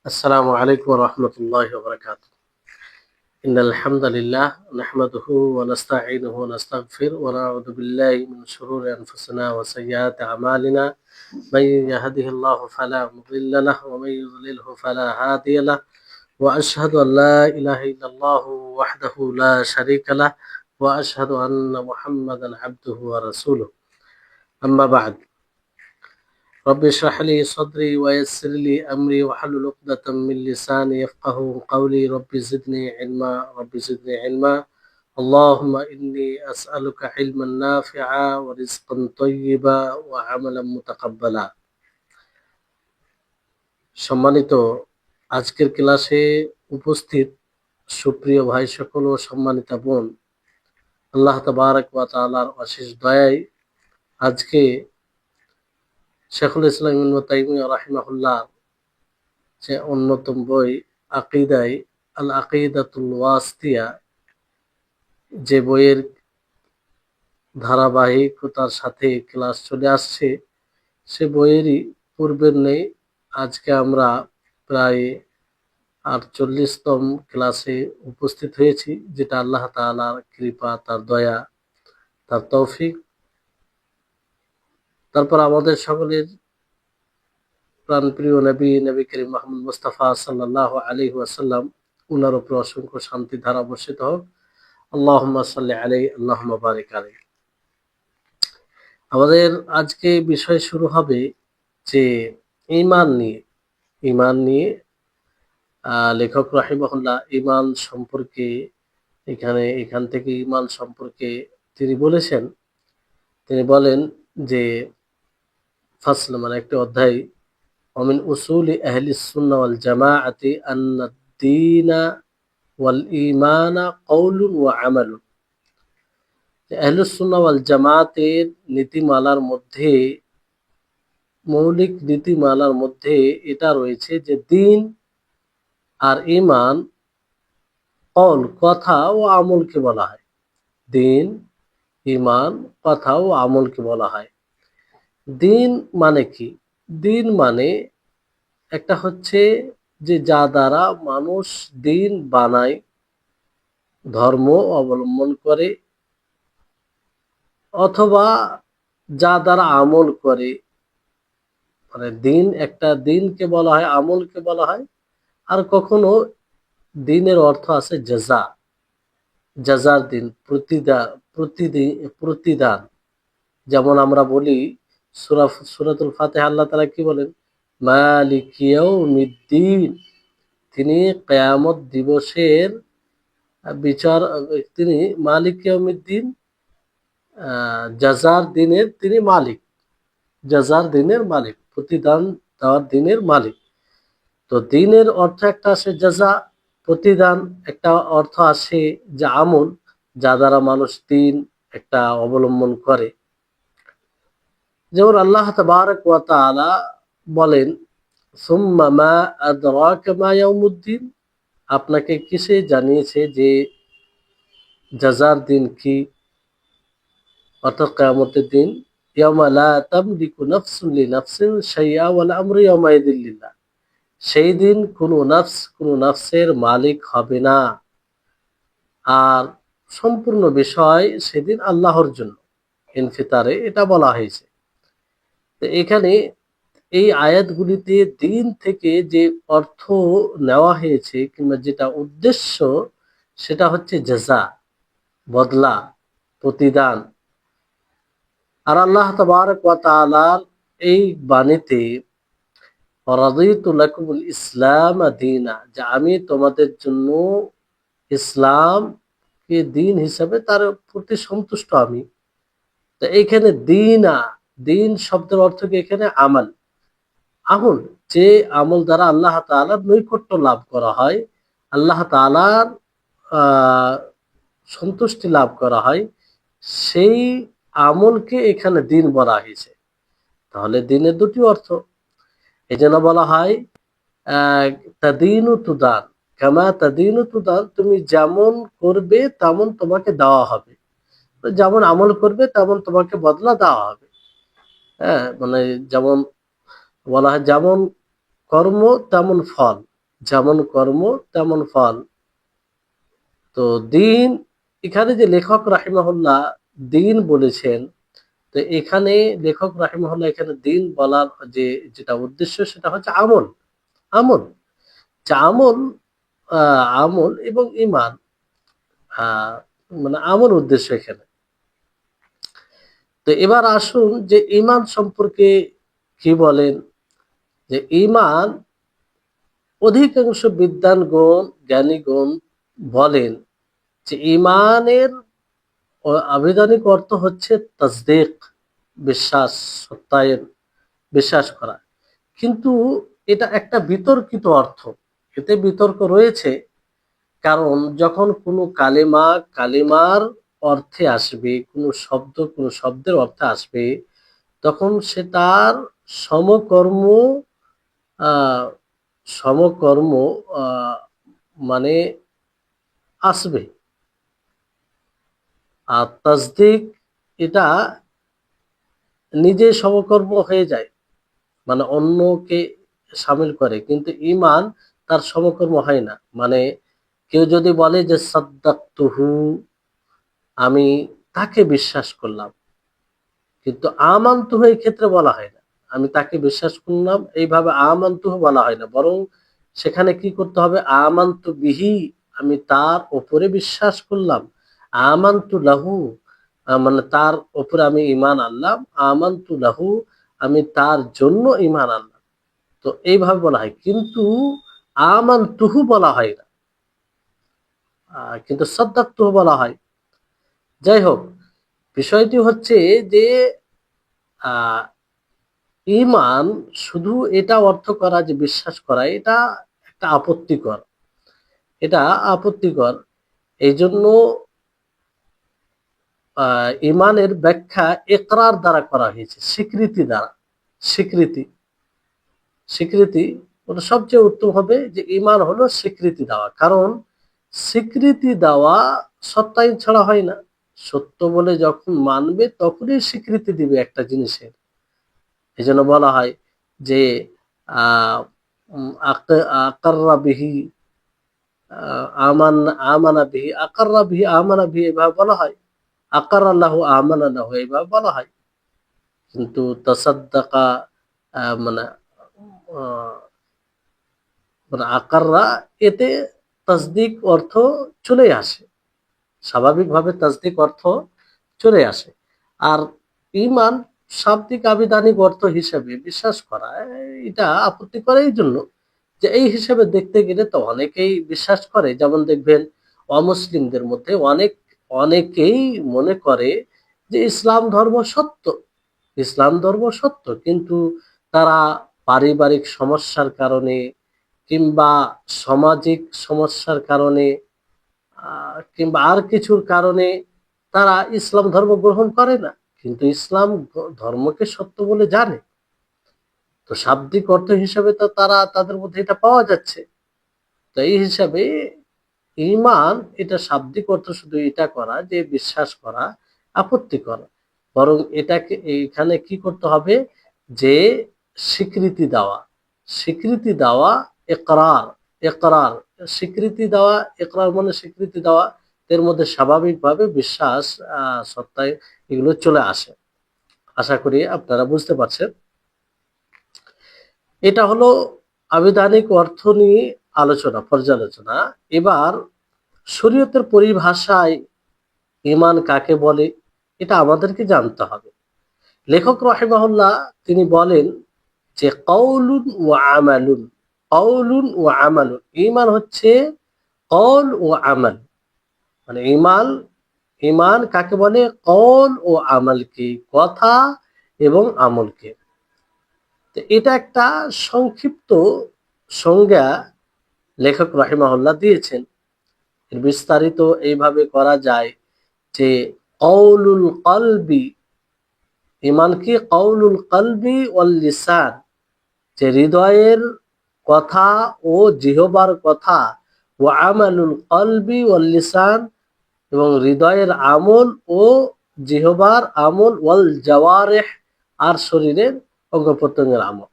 السلام عليكم ورحمة الله وبركاته. إن الحمد لله نحمده ونستعينه ونستغفر ونعوذ بالله من شرور أنفسنا وسيئات أعمالنا. من يهده الله فلا مضل له ومن يضلله فلا هادي له، وأشهد أن لا إله إلا الله وحده لا شريك له، وأشهد أن محمدا عبده ورسوله. أما بعد، رب اشرح لي صدري ويسر لي أمري واحلل عقدة من لساني يفقه قولي. رب زدني علما. اللهم إني أسألك علما نافعا ورزقا طيبا وعملا متقبلا. সম্মানিত আজকের ক্লাসে উপস্থিত সুপ্রিয় ভাই সকল ও সম্মানিতা বোন, আল্লাহ তাবারক ওয়া তাআলার অশেষ দয়ায় আজকে শেখুল ইসলাম ইবনে তাইমিয়া রাহিমাহুল্লাহ যে অন্যতম বই আকিদায় আল আকিদাতুল ওয়াসিতিয়া, যে বইয়ের ধারাবাহিকতার সাথে ক্লাস চলে আসছে, সে বইয়েরই পূর্বের নেই আজকে আমরা প্রায় 48তম ক্লাসে উপস্থিত হয়েছি, যেটা আল্লাহ তাআলার কৃপা, তার দয়া, তার তৌফিক। তারপর আমাদের সকলের প্রাণপ্রিয় নবী করিম মুহাম্মদ মুস্তাফা সাল্লাল্লাহু আলাইহি ওয়াসাল্লাম, উনার উপর অসংখ্য শান্তি ধারা বর্ষিত হোক। আল্লাহুম্মা সাল্লি আলাইহি, আল্লাহুম্মা বারিক আলাইহি। আমাদের আজকে বিষয় শুরু হবে যে ঈমান নিয়ে লেখক রাহিমাহুল্লাহ ঈমান সম্পর্কে এখান থেকে ঈমান সম্পর্কে তিনি বলেন যে ফাসল মানে একটি অধ্যায়, ومن أصول أهل السنة والجماعة أن الدين والإيمان قول وعمل। আহলুস সুন্নাহ ওয়াল জামাতের মৌলিক নীতিমালার মধ্যে এটা রয়েছে যে দিন আর ঈমান কওল কথা ও আমলকে বলা হয়। দিন, ঈমান, কথা ও আমলকে বলা হয়। দিন মানে কি? দিন মানে একটা হচ্ছে যে যা দ্বারা মানুষ দিন বানায়, ধর্ম অবলম্বন করে, অথবা যা দ্বারা আমল করে। মানে দিনকে বলা হয়, আমলকে বলা হয়। আর কখনো দিনের অর্থ আছে জাজার দিন, প্রতিদান। যেমন আমরা বলি সূরাতুল ফাতিহা, আল্লাহ তাআলা কি বলেন? মালিক ইয়াউমিদ্দিন, তিনি কিয়ামত দিবসের বিচার, তিনি মালিক ইয়াউমিদ্দিন, জাজার দিনের তিনি মালিক, প্রতিদান দেওয়ার দিনের মালিক। তো দিনের অর্থ একটা আসে জাজা, প্রতিদান, একটা অর্থ আসে যে আমল, যা দ্বারা মানুষ দিন একটা অবলম্বন করে। যেমন আল্লাহ তাবারক ওয়া তাআলা বলেন, সুম্মা মা আদরাকা মা ইয়াউমুদ্দিন, আপনাকে কিসে জানিয়েছে যে জাজার দিন কি, অর্থাৎ কিয়ামতের দিন। ইয়াউমা লা তামলিকু নাফসুন লিনাফসিন শাইআ ওয়াল আমরু ইয়াউমাইযিন লিল্লাহ, সেই দিন কোনো নাফসের মালিক হবে না, আর সম্পূর্ণ বিষয় সেদিন আল্লাহর জন্য। ইনফিতারে এটা বলা হয়েছে। তো এখানে এই আয়াতগুলিতে দিন থেকে যে অর্থ নেওয়া হয়েছে কিংবা যেটা উদ্দেশ্য, সেটা হচ্ছে জাযা, বদলা, প্রতিদান। আর আল্লাহ তাবারক ওয়া তাআলার এই বাণীতে রাদিতু লাকুমুল ইসলাম দীনা, যে আমি তোমাদের জন্য ইসলামকে দিন হিসাবে তার প্রতি সন্তুষ্ট আমি। তো এইখানে দিন শব্দের অর্থ কি? এখানে আমল, যে আমল দ্বারা আল্লাহ তাআলার নৈকট্য লাভ করা হয়, আল্লাহ তাআলার সন্তুষ্টি লাভ করা হয়, সেই আমলকে এখানে দিন বলা হয়েছে। তাহলে দিনের দুটি অর্থ। এই জন্য বলা হয় তাদিনু তুদান কামা তাদিনু তুদান, তুমি যেমন করবে তেমন তোমাকে দেওয়া হবে, যেমন আমল করবে তেমন তোমাকে বদলা দেওয়া হবে। মানে যেমন বলা হয়, যেমন কর্ম তেমন ফল। যেমন কর্ম তেমন ফল। তো দিন, এখানে যে লেখক রাহিমাহুল্লাহ দিন বলেছেন, তো এখানে লেখক রাহিমাহুল্লাহ এখানে দিন বলার যে যেটা উদ্দেশ্য সেটা হচ্ছে আমল। আমল, যে আমল, আমল এবং ইমান, আহ, মানে আমল উদ্দেশ্য এখানে। তো এবার আসুন যে ইমান সম্পর্কে কি বলেন, যে ইমান, অধিকাংশ বিদ্বানগণ জ্ঞানীগণ বলেন যে ইমানের আবিধানিক অর্থ হচ্ছে তাসদীক, বিশ্বাস, সত্যায়ন, বিশ্বাস করা। কিন্তু এটা একটা বিতর্কিত অর্থ, এতে বিতর্ক রয়েছে। কারণ যখন কোনো কালেমা কালেমার অর্থে আসবে, কোনো শব্দের অর্থে আসবে, তখন সেটার সমকর্ম, আহ, সমকর্ম আহ, মানে আসবে। আর তাসদিক, এটা নিজে সমকর্ম হয়ে যায়, মানে অন্যকে সামিল করে, কিন্তু ঈমান তার সমকর্ম হয় না। মানে কেউ যদি বলে যে সাদ্দাকতুহু, আমি তাকে বিশ্বাস করলাম, কিন্তু আমানতুহু এই ক্ষেত্রে বলা হয় না। আমি তাকে বিশ্বাস করলাম এইভাবে আমানতুহু বলা হয় না, বরং সেখানে কি করতে হবে, আমানতু বিহি, আমি তার উপরে বিশ্বাস করলাম। আমানতু লাহু, মানে তার উপরে আমি ঈমান আনলাম। আমানতু লাহু, আমি তার জন্য ঈমান আনলাম। তো এইভাবে বলা হয়, কিন্তু আমানতুহু বলা হয় না, কিন্তু সাদ্দাকতুহু বলা হয়। যাই হোক, বিষয়টি হচ্ছে যে আহ ঈমান শুধু এটা অর্থ করা যে বিশ্বাস করা, এটা একটা আপত্তিকর, এটা আপত্তিকর। এই জন্য ঈমানের ব্যাখ্যা ইকরার দ্বারা করা হয়েছে, স্বীকৃতি দ্বারা। স্বীকৃতি, স্বীকৃতি ওটা সবচেয়ে উত্তম হবে, যে ঈমান হলো স্বীকৃতি দেওয়া। কারণ স্বীকৃতি দেওয়া সত্যায়ন ছাড়া হয় না। সত্য বলে যখন মানবে তখনই স্বীকৃতি দিবে একটা জিনিসের। এই জন্য বলা হয় যে আহ আকাররা বিহি, আমান, আমানা বিহি, আকাররা বিহি, আমানা বিহি, এভাবে বলা হয়। আকার আল্লাহ, আমান আল্লাহ, এইভাবে বলা হয়। কিন্তু তাসাদ্দাকা, মানে আহ, মানে আকাররা, এতে তাসদিক অর্থ চলে আসে, স্বাভাবিকভাবে তাসদিক অর্থ চলে আসে। আর ঈমান শাব্দিক আবিধানিক অর্থ হিসেবে বিশ্বাস করা, এটা আপত্তি করে এই জন্য যে এই হিসেবে দেখতে গেলে তো অনেকেই বিশ্বাস করে। যেমন দেখবেন অমুসলিমদের মধ্যে অনেকেই মনে করে যে ইসলাম ধর্ম সত্য, ইসলাম ধর্ম সত্য, কিন্তু তারা পারিবারিক সমস্যার কারণে কিংবা সামাজিক সমস্যার কারণে, কিংবা আর কিছুর কারণে তারা ইসলাম ধর্ম গ্রহণ করে না, কিন্তু ইসলাম ধর্মকে সত্য বলে জানে। তো শাব্দিক অর্থ হিসাবে তো তারা, তাদের মধ্যে এটা পাওয়া যাচ্ছে। তো এই হিসাবে ঈমান, এটা শাব্দিক অর্থ শুধু এটা করা যে বিশ্বাস করা, আপত্তি করা। বরং এটাকে এইখানে কি করতে হবে, যে স্বীকৃতি দেওয়া, স্বীকৃতি দেওয়া, ইকরার, ইকরার, স্বীকৃতি দেওয়া, ইকরার মানে স্বীকৃতি দেওয়া। এর মধ্যে স্বাভাবিকভাবে বিশ্বাস, সত্তায়, এগুলো চলে আসে। আশা করি আপনারা বুঝতে পারছেন। এটা হলো আবিধানিক অর্থ নিয়ে আলোচনা, পর্যালোচনা। এবার শরীয়তের পরিভাষায় ঈমান কাকে বলে, এটা আমাদেরকে জানতে হবে। লেখক রাহিমাহুল্লাহ তিনি বলেন যে কওলুন ওয়া আমালুন, কওলুন ওয়া আমালুন, ঈমান হচ্ছে কওল ও আমাল। মানে ঈমান, ঈমান কাকে বলে, কওল ও আমালকে, কথা এবং আমলকে। তো এটা একটা সংক্ষিপ্ত সংজ্ঞা লেখক রাহিমাহুল্লাহ দিয়েছেন। এর বিস্তারিত এইভাবে করা যায় যে কওলুল কলবি, ঈমান কি কওলুল কলবি ওয়াল লিসান, যে হৃদয়ের কথা ও জিহবার কথা, ওয়া আমালুল কলবি ওয়াল লিসান, এবং হৃদয়ের আমল ও জিহবার আমল, ওয়াল জাওয়ারিহ, আর শরীরের অঙ্গ প্রত্যঙ্গের আমল।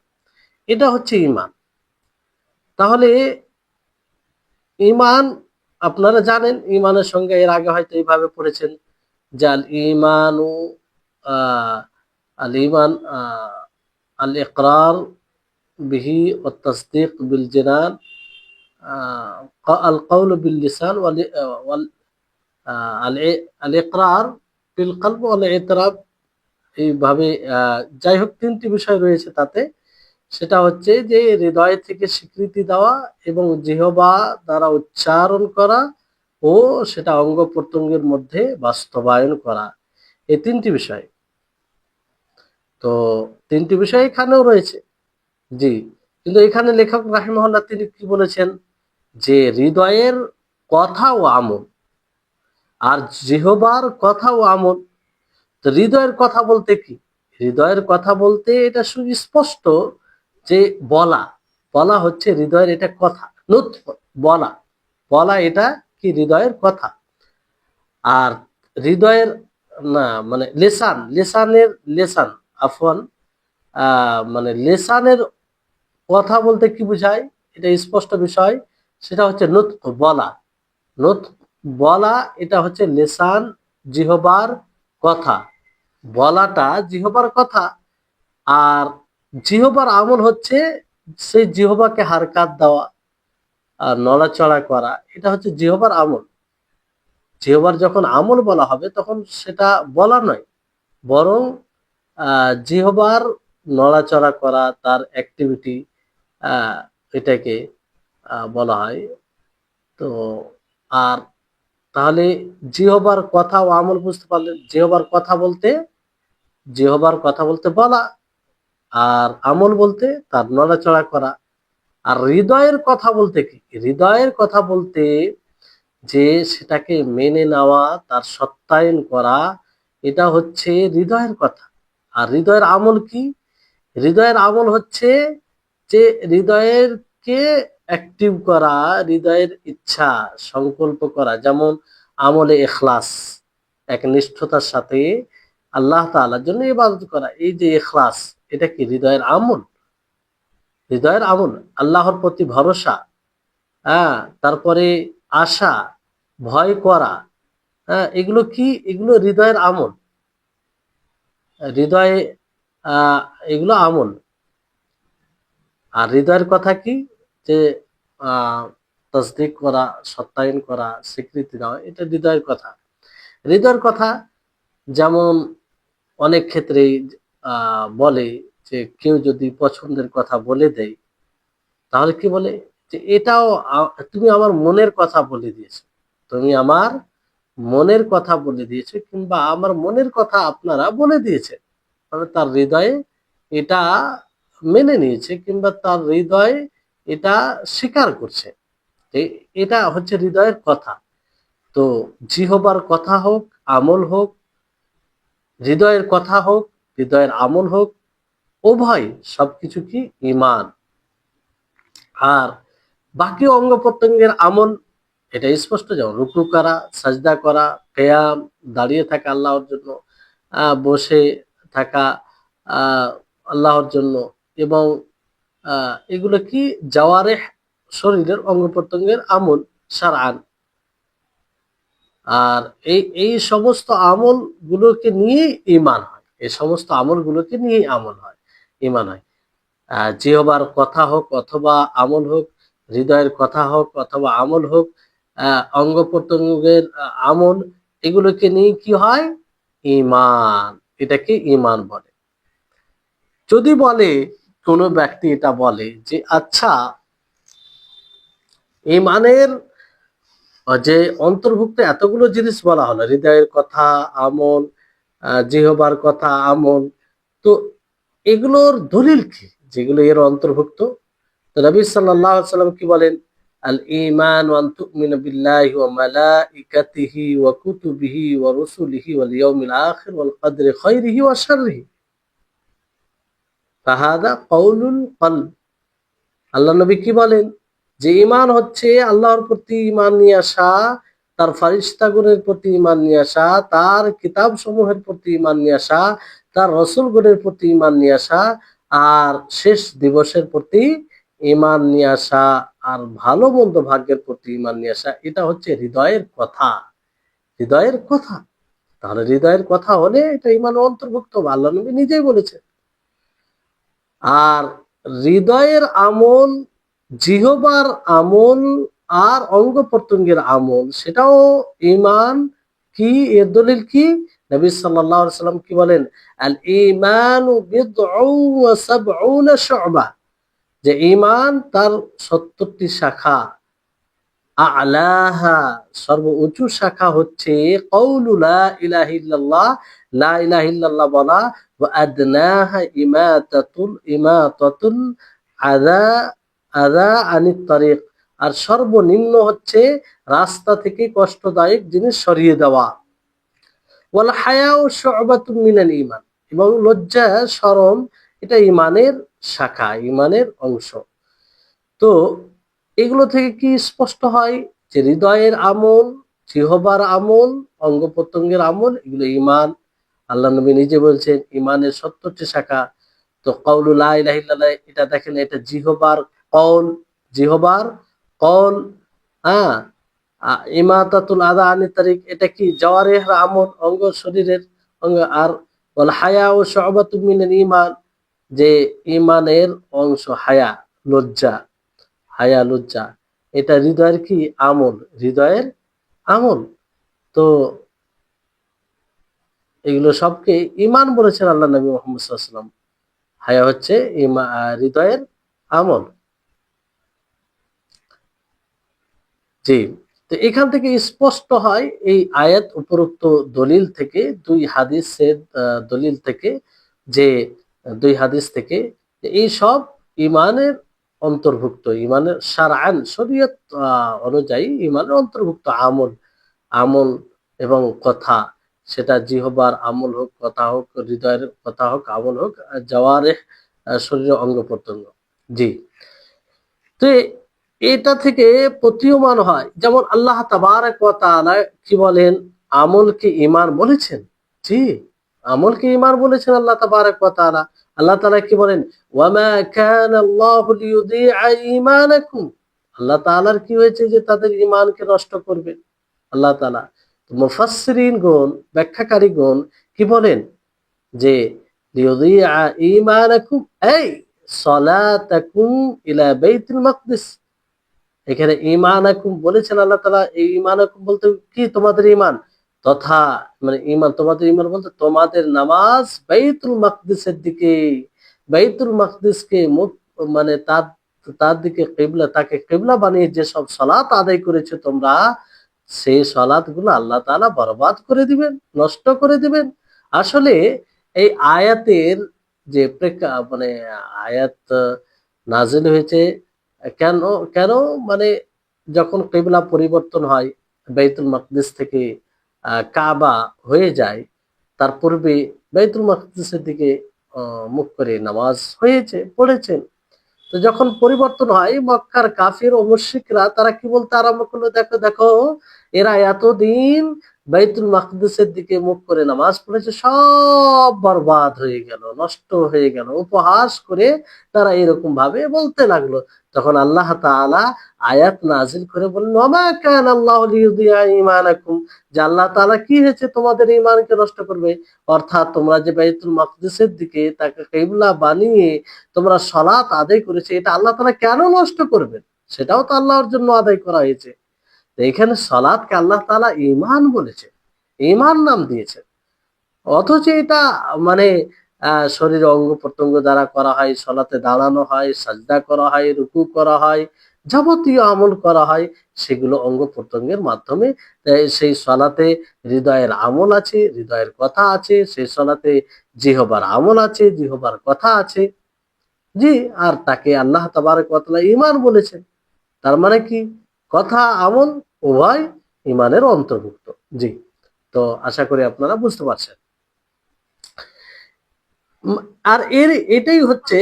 এটা হচ্ছে ঈমান। তাহলে ঈমান আপনারা জানেন, ঈমানের সঙ্গে এর আগে হয়তো এইভাবে পড়েছেন যে আল ঈমানু আহ, আল ঈমান আল ইকরার বিহি ওয়াত তাসদীক বিল জিনান, আল কওল বিল লিসান ওয়াল আল ইকরার বিল কলব ওয়াল ইতরাফ। এইভাবে যাই হোক 3টি বিষয় রয়েছে তাতে। সেটা হচ্ছে যে হৃদয় থেকে স্বীকৃতি দেওয়া এবং জিহ্বা দ্বারা উচ্চারণ করা ও সেটা অঙ্গ প্রত্যঙ্গের মধ্যে বাস্তবায়ন করা, এই 3টি বিষয়। তো 3টি বিষয় এখানেও রয়েছে। জি, কিন্তু এখানে লেখক রাহিমাহুল্লাহ তিনি কি বলেছেন যে হৃদয়ের কথা ও আমল আর জিহ্বার কথা ও আমল। তো হৃদয়ের কথা বলতে কি? হৃদয়ের কথা বলতে এটা সুস্পষ্ট যে বলা, বলা হচ্ছে হৃদয়ের এটা কথা, নুতফ, বলা, বলা এটা কি হৃদয়ের কথা। আর হৃদয়ের না মানে লেসান, লেসানের লেসান আফওয়ান মানে লেসানের কথা বলতে কি বোঝায়, এটা স্পষ্ট বিষয়। সেটা হচ্ছে নুতফ, বলা, নুতফ, বলা, এটা হচ্ছে লেসান, জিহ্বার কথা, বলাটা জিহ্বার কথা। আর জিহ্বার আমল হচ্ছে সেই জিহ্বাকে হারকাত দেওয়া আর নড়াচড়া করা, এটা হচ্ছে জিহ্বার আমল। জিহ্বার যখন আমল বলা হবে তখন সেটা বলা নয়, বরং জিহ্বার নড়াচড়া করা, তার অ্যাক্টিভিটি, এটাকে বলা হয়। তো আর তাহলে জিহ্বার কথা ও আমল বুঝতে পারলেন। জিহ্বার কথা বলতে, জিহ্বার কথা বলতে বলা, আর আমল বলতে তার নড়াচড়া করা। আর হৃদয়ের কথা বলতে কি? হৃদয়ের কথা বলতে যে সেটাকে মেনে নেওয়া, তার সত্যায়ন করা, এটা হচ্ছে হৃদয়ের কথা। আর হৃদয়ের আমল কি? হৃদয়ের আমল হচ্ছে যে হৃদয়ের কে অ্যাক্টিভ করা, হৃদয়ের ইচ্ছা সংকল্প করা, যেমন আমলে ইখলাস, এক নিষ্ঠতার সাথে আল্লাহ তাআলার জন্য ইবাদত করা, এই যে ইখলাস, এটা কি হৃদয়ের আমল? হৃদয়ের আমল। আল্লাহর প্রতি ভরসা, হ্যাঁ, তারপরে আশা, ভয় করা, হ্যাঁ, এগুলো কি? এগুলো হৃদয়ের আমল। হৃদয়ে আহ এগুলো আমল। আর হৃদয়ের কথা কি? যে আহ তাসদিক করা, সত্যায়ন করা, স্বীকৃতি দেওয়া, এটা হৃদয়ের কথা। হৃদয়ের কথা যেমন অনেক ক্ষেত্রেই বলে যে কেউ যদি পছন্দের কথা বলে দেয়, তাহলে কি বলে যে এটাও তুমি আমার মনের কথা বলে দিয়েছো, তুমি আমার মনের কথা বলে দিয়েছো, কিংবা আমার মনের কথা আপনারা বলে দিয়েছেন, মানে তার হৃদয়ে এটা মেনে নিয়েছে, কিংবা তার হৃদয় এটা স্বীকার করছে। এটা হচ্ছে হৃদয়ের কথা। তো জিহ্বার কথা হোক, আমল হোক, হৃদয়ের কথা হোক, হৃদয়ের আমল হোক, উভয় সবকিছু কি ঈমান। আর বাকি অঙ্গ প্রত্যঙ্গের আমল এটা স্পষ্ট, যেমন রুকু করা, সাজদা করা, কিয়াম, দাঁড়িয়ে থাকা আল্লাহর জন্য, বসে থাকা আল্লাহর জন্য, এবং এগুলো কি জাওয়ারেহ, শরীরের অঙ্গ প্রত্যঙ্গের আমল শারআন। আর এই এই সমস্ত আমল গুলোকে নিয়েই ঈমান হয়, এই সমস্ত আমল গুলোকে নিয়েই আমল হয়, ঈমান হয়। জিহ্বার কথা হোক অথবা আমল হোক, হৃদয়ের কথা হোক অথবা আমল হোক, অঙ্গ প্রত্যঙ্গের আমল, এগুলোকে নিয়ে কি হয়? ঈমান। এটাকে ঈমান বলে। যদি বলে কোনো ব্যক্তি, এটা বলে যে আচ্ছা, ঈমানের যে অন্তর্ভুক্ত এতগুলো জিনিস বলা হলো, হৃদয়ের কথা, আমল, জিহ্বার কথা, আমল, তো এগুলোর দলিল কি যেগুলো এর অন্তর্ভুক্ত? তো নবী সাল্লাল্লাহু আলাইহি ওয়াসাল্লাম কি বলেন? আল ঈমান ওয়া আন তু'মিনা বিল্লাহি ওয়া মালাইকাতিহি ওয়া কুতুবিহি ওয়া রুসুলিহি ওয়াল ইয়াউমিল আখির ওয়াল কদরি খাইরিহি ওয়া শাররিহি ফাহাদা কাউলুল কলব। আল্লাহ নবী কি বলেন? যে ঈমান হচ্ছে আল্লাহর প্রতি ঈমান নিয়ে আসা, তার ফারিস্তাগণের প্রতি ঈমান নিয়ে আসা, তার কিতাব সমূহের প্রতি ঈমান নিয়ে আসা, তার রাসূলগণের প্রতি ঈমান নিয়ে আসা, আর শেষ দিবসের প্রতি ঈমান নিয়ে আসা আর ভালো মন্দ ভাগ্যের প্রতি ঈমান নিয়ে আসা, এটা হচ্ছে হৃদয়ের কথা। হৃদয়ের কথা, তাহলে হৃদয়ের কথা হলে এটা ঈমানের অন্তর্ভুক্ত, আল্লাহ নবী নিজেই বলেছেন। আর হৃদয়ের আমল, জিহবার আমল আর অঙ্গ প্রত্যঙ্গের আমল, সেটাও ঈমান। কি এর দলিল কি? নবী সাল্লাল্লাহু আলাইহি সাল্লাম কি বলেন? আল ঈমানু বিদউ ওয়া সাবউনা শু'বা, যে ঈমান তার 70টি শাখা। আ'লাহা, সর্বোচ্চ শাখা হচ্ছে কওলু লা ইলাহা ইল্লাল্লাহ, লা ইলাহা ইল্লাল্লাহ বলা, ওয়া আদনাহা ইমাতাতুল আযা আযা আনিত তারিক, আর সর্বনিম্ন হচ্ছে রাস্তা থেকে কষ্টদায়ক জিনিস সরিয়ে দেওয়া। ওয়াল হায়াউ শু'বাতুম মিনাল ঈমান, এবং লজ্জা শরম এটা ঈমানের শাখা, ঈমানের অংশ। তো এগুলো থেকে কি স্পষ্ট হয় যে হৃদয়ের আমল, জিহবার আমল, অঙ্গ প্রত্যঙ্গের আমল, এগুলো ঈমান। আল্লাহ নবী নিজে বলছেন ঈমানের 70টি শাখা। তো কওলু লা ইলাহা ইল্লাল্লাহ, এটা দেখেন, এটা জিহবার কওল, জিহবার কওল। হ্যাঁ, ইমাতাতুল আযা আনিত তারিক, এটা কি জাওয়ারিহের আমল, অঙ্গ, শরীরের অঙ্গ। আর ওয়াল হায়া ও শু'বাতুম মিনাল ঈমান, যে ঈমানের অংশ হায়া, লজ্জা। হায়া, লজ্জা, এটা হৃদয়ের কি আমল, হৃদয়ের আমল। তো এগুলো সবকে ঈমান বলেছেন আল্লাহ নবী মুহাম্মদ সাল্লাল্লাহু আলাইহি ওয়াসাল্লাম। হায়া হচ্ছে হৃদয়ের আমল। জি। তো এখান থেকে স্পষ্ট হয় এই আয়াত, উপরোক্ত দলিল থেকে, দুই হাদিসের দলিল থেকে, যে দুই হাদিস থেকে, এই সব ঈমানের অন্তর্ভুক্ত, ঈমানের শারআন, শরীয়ত অনুযায়ী ঈমানের অন্তর্ভুক্ত আমল। আমল এবং কথা, সেটা জিহবার আমল হোক, কথা হোক, হৃদয়ের কথা হোক, আমল হোক, জাওয়ারিহ শরীরের অঙ্গ প্রত্যঙ্গ। জি। তো এটা থেকে প্রতীয়মান হয়, যেমন আল্লাহ তাবারক ওয়া তাআলা কি বলেন? আমলকে ঈমান বলেছেন। জি, আমলকে ঈমান বলেছেন আল্লাহ তাবারক ওয়া তাআলা। আল্লাহ তাআলা কি বলেন? ওয়ামা কানা আল্লাহু লিইউযিআ ঈমানাকুম, আল্লাহ তাআলার কি হয়েছে যে তাদের ঈমানকে নষ্ট করবে? আল্লাহ তাআলা। মুফাসসিরিনগণ, ব্যাখ্যাকারীগণ কি বলেন? যে লিইউযিআ ঈমানাকুম এই সালাতাকুম ইলা বাইতুল মাকদিস। এখানে ঈমানাকুম বলেছেন আল্লাহ তাআলা, এই ঈমানাকুম বলতে কি? তোমাদের ঈমান, তথা মানে ঈমান, তোমাদের ঈমান বলতে তোমাদের নামাজ বাইতুল মাকদিসের দিকে, বাইতুল মাকদিসকে মুখ, মানে তার তার দিকে কিবলা, তাকে কিবলা বানিয়ে যেসব সালাত আদায় করেছো তোমরা, সেই সালাতগুলো আল্লাহ তাআলা বরবাদ করে দিবেন, নষ্ট করে দিবেন। আসলে এই আয়াতের যে মানে আয়াত নাজিল হয়েছে কেন? কেন মানে যখন কিবলা পরিবর্তন হয়, বাইতুল মাকদিস থেকে কাবা হয়ে যায়, তার পূর্বে বাইতুল মাকদিসের দিকে মুখ করে নামাজ হয়েছে, পড়েছেন। তো যখন পরিবর্তন হয়, মক্কার কাফির ও মুশরিকরা তারা কি বলতে আরম্ভ করলো? দেখো দেখো, এরা এতদিন বাইতুল মাকদিসের দিকে মুখ করে নামাজ পড়েছে, সব বরবাদ হয়ে গেল, নষ্ট হয়ে গেল, উপহাস করে তারা এরকম ভাবে বলতে লাগলো। তখন আল্লাহ তাআলা আয়াত নাজিল করে বললেন, ওয়ামা কানা আল্লাহু লিইউযিআ ঈমানাকুম, যে আল্লাহ তাআলা কি হয়েছে তোমাদের ঈমানকে নষ্ট করবে? অর্থাৎ তোমরা যে বাইতুল মাকদিসের দিকে তাকে কিবলা বানিয়ে তোমরা সালাত আদায় করেছে, এটা আল্লাহ তাআলা কেন নষ্ট করবেন? সেটাও তো আল্লাহর জন্য আদায় করা হয়েছে। তো এখানে সালাতকে আল্লাহ তাআলা ঈমান বলেছে, ঈমান নাম দিয়েছে। অথচ এটা মানে শরীরের অঙ্গ প্রত্যঙ্গ দ্বারা করা হয়, সালাতে দাঁড়ানো হয়, সাজদা করা হয়, রুকু করা হয়, যাবতীয় আমল করা হয়, সেগুলো অঙ্গ প্রত্যঙ্গের মাধ্যমে। সেই সালাতে হৃদয়ের আমল আছে, হৃদয়ের কথা আছে, সেই সালাতে জিহবার আমল আছে, জিহবার কথা আছে। জি। আর তাকে আল্লাহ তাবারক ওয়া তাআলা ঈমান বলেছেন। তার মানে কি? কথা, আমল উভয় ঈমানের অন্তর্ভুক্ত। জি। তো আশা করি আপনারা বুঝতে পারছেন। উম আর এটাই হচ্ছে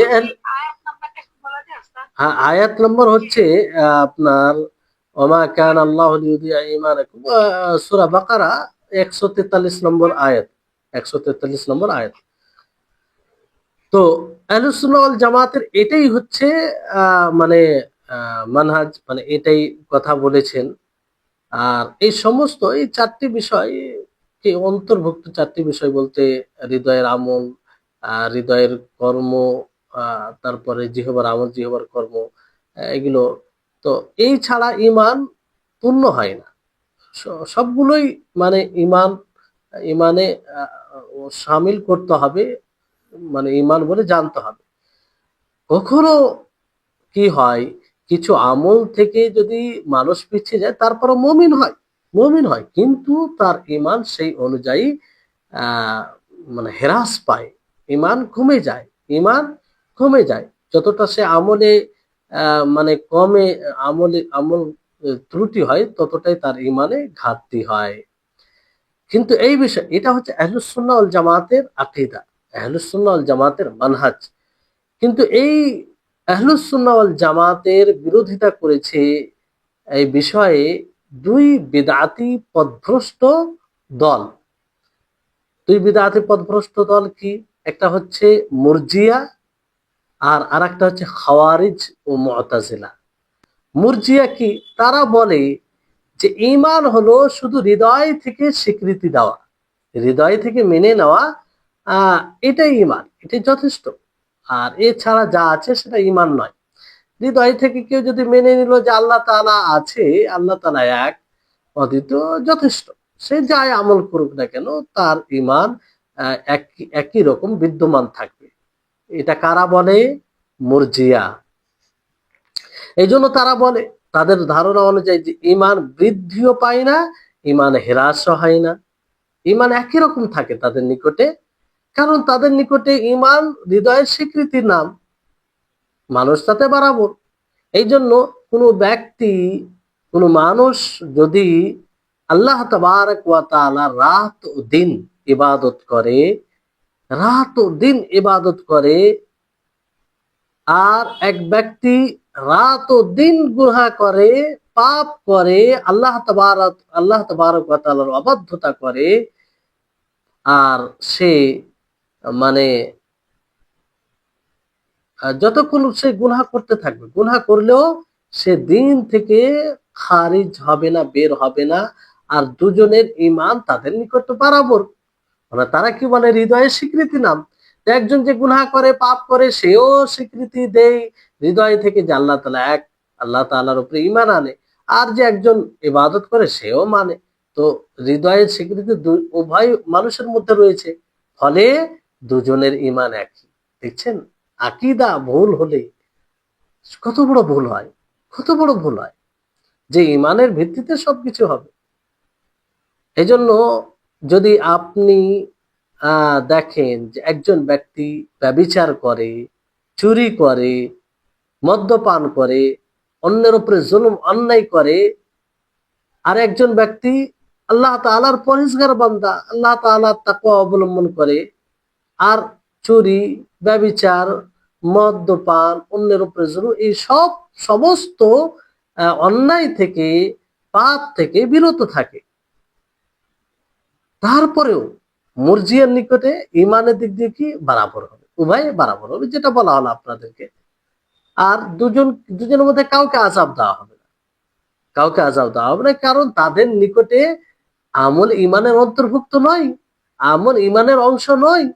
হ্যাঁ, আয়াত নম্বর হচ্ছে আপনার ওমা কানা আল্লাহু লিইউযিআ ঈমানাকুম, সূরা বাকারা ১৪৩ নম্বর আয়াত। ১৪৩ নম্বর আয়াত। তো আহলুস সুন্নাহ ওয়াল জামাতের এটাই হচ্ছে মানে মানহাজ, মানে এটাই কথা বলেছেন। আর এই সমস্ত এই চারটি বিষয় কে অন্তর্ভুক্ত, চারটি বিষয় বলতে হৃদয়ের আমল, হৃদয়ের কর্ম, তারপরে জিহবার আমল, জিহবার কর্ম, এগুলো। তো এই ছাড়া ইমান পূর্ণ হয় না। সবগুলোই মানে ইমানে শামিল করতে হবে, মানে ইমান বলে জানতে হবে। কখনো কি হয়, কিছু আমল থেকে যদি মানুষ পিছিয়ে যায় তারপরে মুমিন হয়, কিন্তু তার ইমান সেই অনুযায়ী আহ মানে হ্রাস পায়, ইমান কমে যায়। যতটা সে আমলে মানে আমল ত্রুটি হয়, ততটাই তার ইমানে ঘাটতি হয়। কিন্তু এই বিষয়, এটা হচ্ছে আহলুস সুন্নাহ ওয়াল জামাতের আকীদা, আহলুস সুন্নাহ ওয়াল জামাতের মানহাজ। কিন্তু এই আহলুস সুন্নাহ ওয়াল জামাতের বিরোধিতা করেছে এই বিষয়ে দুই বিদআতি পথভ্রষ্ট দল। দুই বিদআতি পথভ্রষ্ট দল কি? একটা হচ্ছে মুরজিয়া, আর আরেকটা হচ্ছে খাওয়ারিজ ও মুতাজিলা। মুরজিয়া কি? তারা বলে যে ঈমান হলো শুধু হৃদয় থেকে স্বীকৃতি দেওয়া, হৃদয় থেকে মেনে নেওয়া, আহ এটাই ঈমান, এটাই যথেষ্ট। আর এছাড়া যা আছে সেটা ঈমান নয়। হৃদয় থেকে কেউ যদি মেনে নিল যে আল্লাহ তাআলা আছে, আল্লাহ তাআলা এক, অদ্বিতীয়, যথেষ্ট। সে যাই আমল করুক না কেন, তার ঈমান একই রকম বিদ্যমান থাকবে। এটা কারা বলে? মুরজিয়া। এই জন্য তারা বলে, তাদের ধারণা অনুযায়ী, যে ঈমান বৃদ্ধিও পায় না, ঈমান হ্রাসও হয় না, ঈমান একই রকম থাকে তাদের নিকটে। কারণ তাদের নিকটে ঈমান হৃদয়ের স্বীকৃতির নাম, মানুষ তাতে বরাবর। এই জন্য কোনো ব্যক্তি, কোনো মানুষ যদি আল্লাহ তাবারক ওয়া তাআলা রাত ও দিন ইবাদত করে, রাত ও দিন ইবাদত করে, আর এক ব্যক্তি রাত ও দিন গুনাহ করে, পাপ করে, আল্লাহ তাবারক ওয়া তাআলার অবাধ্যতা করে, আর সে মানে যতক্ষণ সে গুনাহ করতে থাকবে, গুনাহ করলেও সে দিন থেকে খারিজ হবে না, বের হবে না। আর দুজনের ঈমান তাদের নিকট বরাবর। মানে তারা কি বলে? হৃদয়ের স্বীকৃতি নাম। একজন যে গুনাহ করে, পাপ করে, সেও স্বীকৃতি দেয় হৃদয় থেকে যে আল্লাহ তাআলা এক, আল্লাহ তাআলার উপরে ঈমান আনে। আর যে একজন ইবাদত করে, সেও মানে। তো হৃদয়ের স্বীকৃতি উভয় মানুষের মধ্যে রয়েছে, ফলে দুজনের ঈমান একই। দেখছেন, আকীদা ভুল হলে কত বড় ভুল হয়, কত বড় ভুল হয়, যে ঈমানের ভিত্তিতে সবকিছু হবে। এজন্য যদি আপনি দেখেন যে একজন ব্যক্তি ব্যভিচার করে, চুরি করে, মদ্যপান করে, অন্যের উপরে জুলুম অন্যায় করে, আর একজন ব্যক্তি আল্লাহ তাআলার পরহেজগার বান্দা, আল্লাহ তাআলার তাকওয়া অবলম্বন করে, আর চুরি, ব্যভিচার, মদ্যপান, অন্যের উপরে জুলুম, এই সমস্ত অন্যায় থেকে, পাপ থেকে বিরত থাকে, তারপরেও মুরজিয়ার নিকটে ইমানের দিক দিয়ে কি বরাবর হবে, উভয় বরাবর হবে, যেটা বলা হলো আপনাদেরকে। আর দুজনের মধ্যে কাউকে আযাব দেওয়া হবে না, কাউকে আযাব দেওয়া হবে না, কারণ তাদের নিকটে আমল ইমানের অন্তর্ভুক্ত নয়, আমল ইমানের অংশ নয়।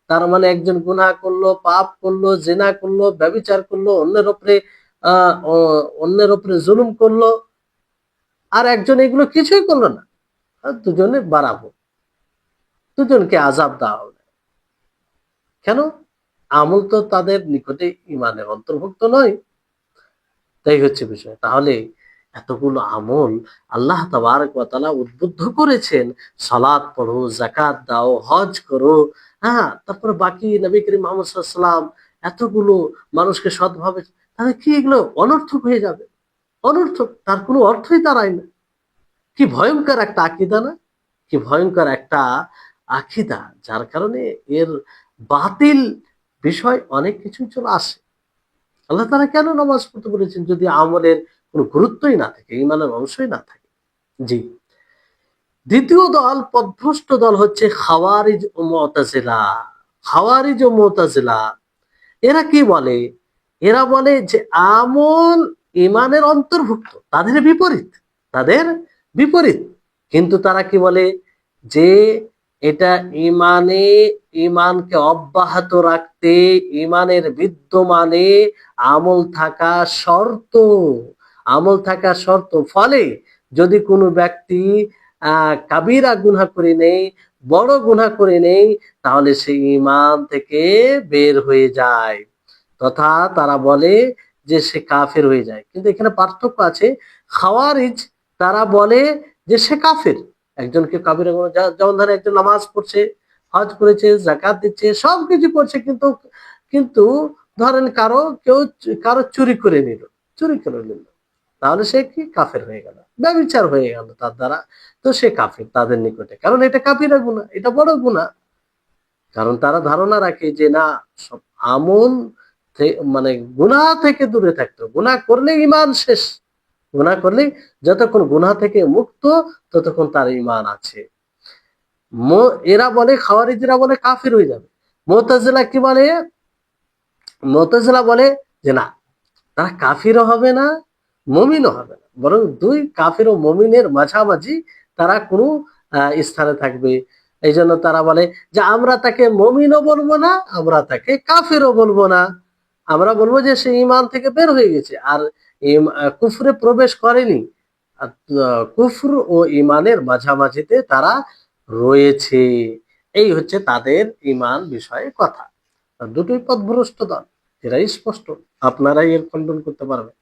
তার মানে একজন গুনাহ করলো, পাপ করলো, জিনা করলো, ব্যভিচার করলো, অন্যের উপরে জুলুম করলো, আর একজন এগুলো কিছুই করলো না, দুজনে বরাবর, দুজনকে আযাব দেওয়া হবে। কেন? আমল তো তাদের নিকটে ইমানের অন্তর্ভুক্ত নয়। তাই হচ্ছে বিষয়। তাহলে এতগুলো আমল আল্লাহ তাবারক ওয়া তাআলা উদ্বুদ্ধ করেছেন, সালাত পড়ো, যাকাত দাও, হজ করো, হ্যাঁ, তারপরে বাকি নবী করিম মুহাম্মদ সাল্লাল্লাহু আলাইহি ওয়াসাল্লাম এতগুলো মানুষকে সৎভাবে, তাহলে কি এগুলো অনর্থক হয়ে যাবে? অনর্থক, তার কোনো অর্থই দাঁড়ায় না। কি ভয়ঙ্কর একটা আকীদা না? কি ভয়ঙ্কর একটা আকীদা, যার কারণে এর বাতিল বিষয় অনেক কিছুই চলে আসে। আল্লাহ তাআলা কেন নামাজ পড়তে বলেছেন যদি আমলের কোনো গুরুত্বই না থাকে, ঈমানের অংশই না থাকে? জি। দ্বিতীয় দল, পথভ্রষ্ট দল হচ্ছে খাওয়ারিজ ও মুতাজিলা। খাওয়ারিজ ও মুতাজিলা এরা কি বলে? এরা বলে যে আমল ইমানের অন্তর্ভুক্ত, তাদের বিপরীত, তাদের বিপরীত। কিন্তু তারা কি বলে যে এটা ইমানে, ইমানকে অব্যাহত রাখতে ইমানের বিদ্যমানে আমল থাকা শর্ত, আমল থাকা শর্ত। ফলে যদি কোনো ব্যক্তি কাবিরা গুনাহ করে নেই, বড় গুনাহ করে নেই, তাহলে সে ইমান থেকে বের হয়ে যায়, তথা তারা বলে যে সে কাফের হয়ে যায়। কিন্তু এখানে পার্থক্য আছে। খাওয়ারিজ তারা বলে যে সে কাফের। একজনকে কাবিরা গুনাহ, যেমন ধরেন একজন নামাজ পড়ছে, হজ করেছে, যাকাত দিচ্ছে, সবকিছু করছে, কিন্তু কিন্তু ধরেন কারো চুরি করে নিল, চুরি করে নিল, তাহলে সে কি কাফের হয়ে গেল, ব্যভিচার হয়ে গেল তার দ্বারা। তো সে কাফের তাদের নিকটে, কারণ এটা কাবিরা গুনাহ, এটা বড় গুনাহ। কারণ তারা ধারণা রাখে যে না, সব আমল মানে গুনাহ থেকে দূরে থাকতো, গুনাহ করলে ইমান শেষ, গুনাহ করলে, যতক্ষণ গুনাহ থেকে মুক্ত ততক্ষণ তার ইমান আছে। এরা বলে, খাওয়ারিজরা বলে কাফের হয়ে যাবে। মুতাজিলা কি বলে? মুতাজিলা বলে যে না, তারা কাফিরও হবে না, মুমিনও হবে না, বরং দুই কাফির ও মুমিনের মাঝামাঝি তারা কোনো স্থানে থাকবে। এই জন্য তারা বলে যে আমরা তাকে মুমিনও বলবো না, আমরা তাকে কাফিরও বলবো না, আমরা বলবো যে সে ইমান থেকে বের হয়ে গেছে, আর কুফরে প্রবেশ করেনি। কুফর ও ইমানের মাঝামাঝিতে তারা রয়েছে। এই হচ্ছে তাদের ইমান বিষয়ে কথা। দুটোই পথভ্রষ্ট দল, এরাই স্পষ্ট, আপনারাই এর খণ্ডন করতে পারবেন।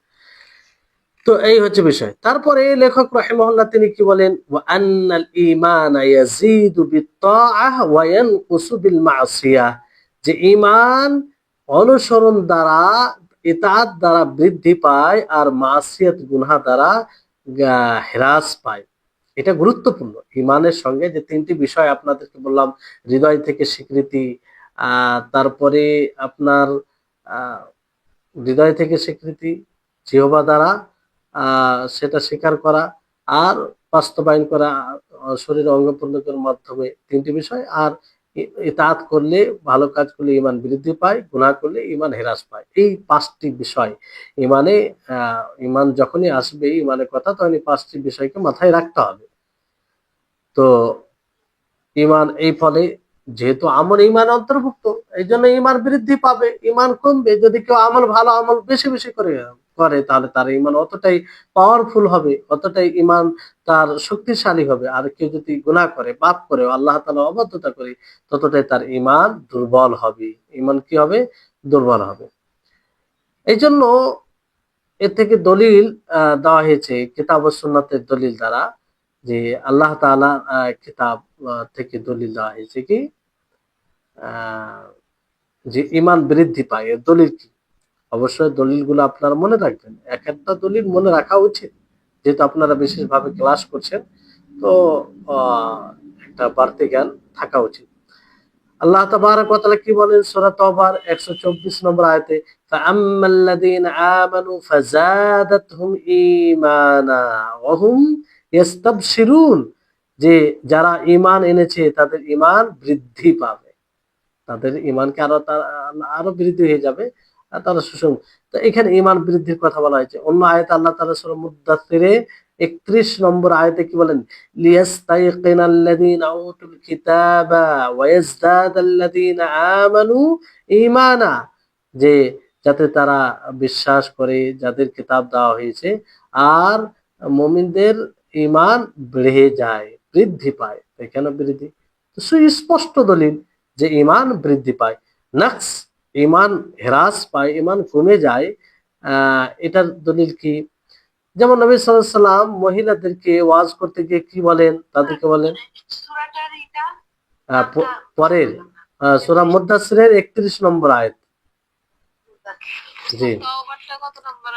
তো এই হচ্ছে বিষয়। তারপরে লেখক রাহিমাহুল্লাহ তিনি কি বলেন? ওয়া আন্নাল ঈমানা ইয়াজিদু বিত্তাআহ ওয়া ইয়ানকুসু বিল মাসিয়াহ, যে ঈমান অনুসরণ দ্বারা, ইতাআত দ্বারা বৃদ্ধি পায়, আর মাসিয়াত গুনাহ দ্বারা হ্রাস পায়। এটা গুরুত্বপূর্ণ। ঈমানের সঙ্গে যে তিনটি বিষয় আপনাদেরকে বললাম, হৃদয় থেকে স্বীকৃতি, তারপরে আপনার আহ হৃদয় থেকে স্বীকৃতি, জিহ্বা দ্বারা সেটা স্বীকার করা, আর বাস্তবায়ন করা শরীরের অঙ্গ প্রত্যঙ্গের মাধ্যমে, তিনটি বিষয়। আর ইতাআত করলে, ভালো কাজ করলে ঈমান বৃদ্ধি পায়, গুনাহ করলে ঈমান হ্রাস পায়। এই পাঁচটি বিষয় ঈমানে, ঈমান যখনই আসবে ঈমানের কথা, তখন এই পাঁচটি বিষয়কে মাথায় রাখতে হবে। তো ঈমান, এই ফলে যেহেতু আমল ঈমান অন্তর্ভুক্ত, এই জন্য ঈমান বৃদ্ধি পাবে, ঈমান কমবে যদি কেউ ভালো আমল বেশি বেশি করে করে, তাহলে তার ঈমান অতটাই পাওয়ারফুল হবে, অতটাই ঈমান তার শক্তিশালী হবে। আর কেউ যদি গুনাহ করে, পাপ করে, আল্লাহ তাআলা অবাধ্যতা করে, ততটাই তার ঈমান দুর্বল হবে। ঈমান কি হবে? দুর্বল হবে। এই জন্য এর থেকে দলিল দেওয়া হয়েছে কিতাব ও সুন্নাতের দলিল দ্বারা, যে আল্লাহ তাআলা কিতাব থেকে দলিল দেওয়া হয়েছে কি, যে ঈমান বৃদ্ধি পায়। এর দলিল কি? অবশ্যই দলিলগুলো আপনারা মনে রাখবেন, এক একটা দলিল মনে রাখা উচিত, যেহেতু আপনারা বিশেষভাবে ক্লাস করছেন। তো একটা বাড়তি জ্ঞান থাকা উচিত। আল্লাহ তাবারক ওয়া তাআলা কি বলেন সূরা তওবার 124 নম্বর আয়াতে? ফাআম্মাল্লাযীনা আমানু ফাযাদাতহুম ঈমানা ওয়া হুম ইস্তাবশিরুন, যে যারা ঈমান এনেছে তাদের ঈমান বৃদ্ধি পাবে, তাদের ঈমানকে আরো বৃদ্ধি হয়ে যাবে, আর তারা সুসংবাদ। তো এখানে ঈমান বৃদ্ধির কথা বলা হয়েছে। অন্য আয়াতে আল্লাহ তাআলা সূরা মুদ্দাসসিরে 31 নম্বর আয়াতে কি বলেন? লিয়াস্তাইকিনাল্লাযীনা উতুল কিতাবা ওয়া ইয়াজদাদাল্লাযীনা আমানু ঈমানা, যে যাতে তারা বিশ্বাস করে, যাদের কিতাব দেওয়া হয়েছে, আর মুমিনদের ঈমান বেড়ে যায়, বৃদ্ধি পায়। এখানে বৃদ্ধি সুস্পষ্ট দলিল যে ঈমান বৃদ্ধি পায়। নাকস, ঈমান হ্রাস পায়, ঈমান কমে যায়, এটার দলিল কি? যেমন নবী সাল্লাল্লাহু আলাইহি ওয়াসাল্লাম মহিলাদেরকে ওয়াজ করতে গিয়ে কি বলেন? তাদেরকে বলেন পরের সূরা মুদ্দাসসিরের 31 নম্বর আয়াত। জি,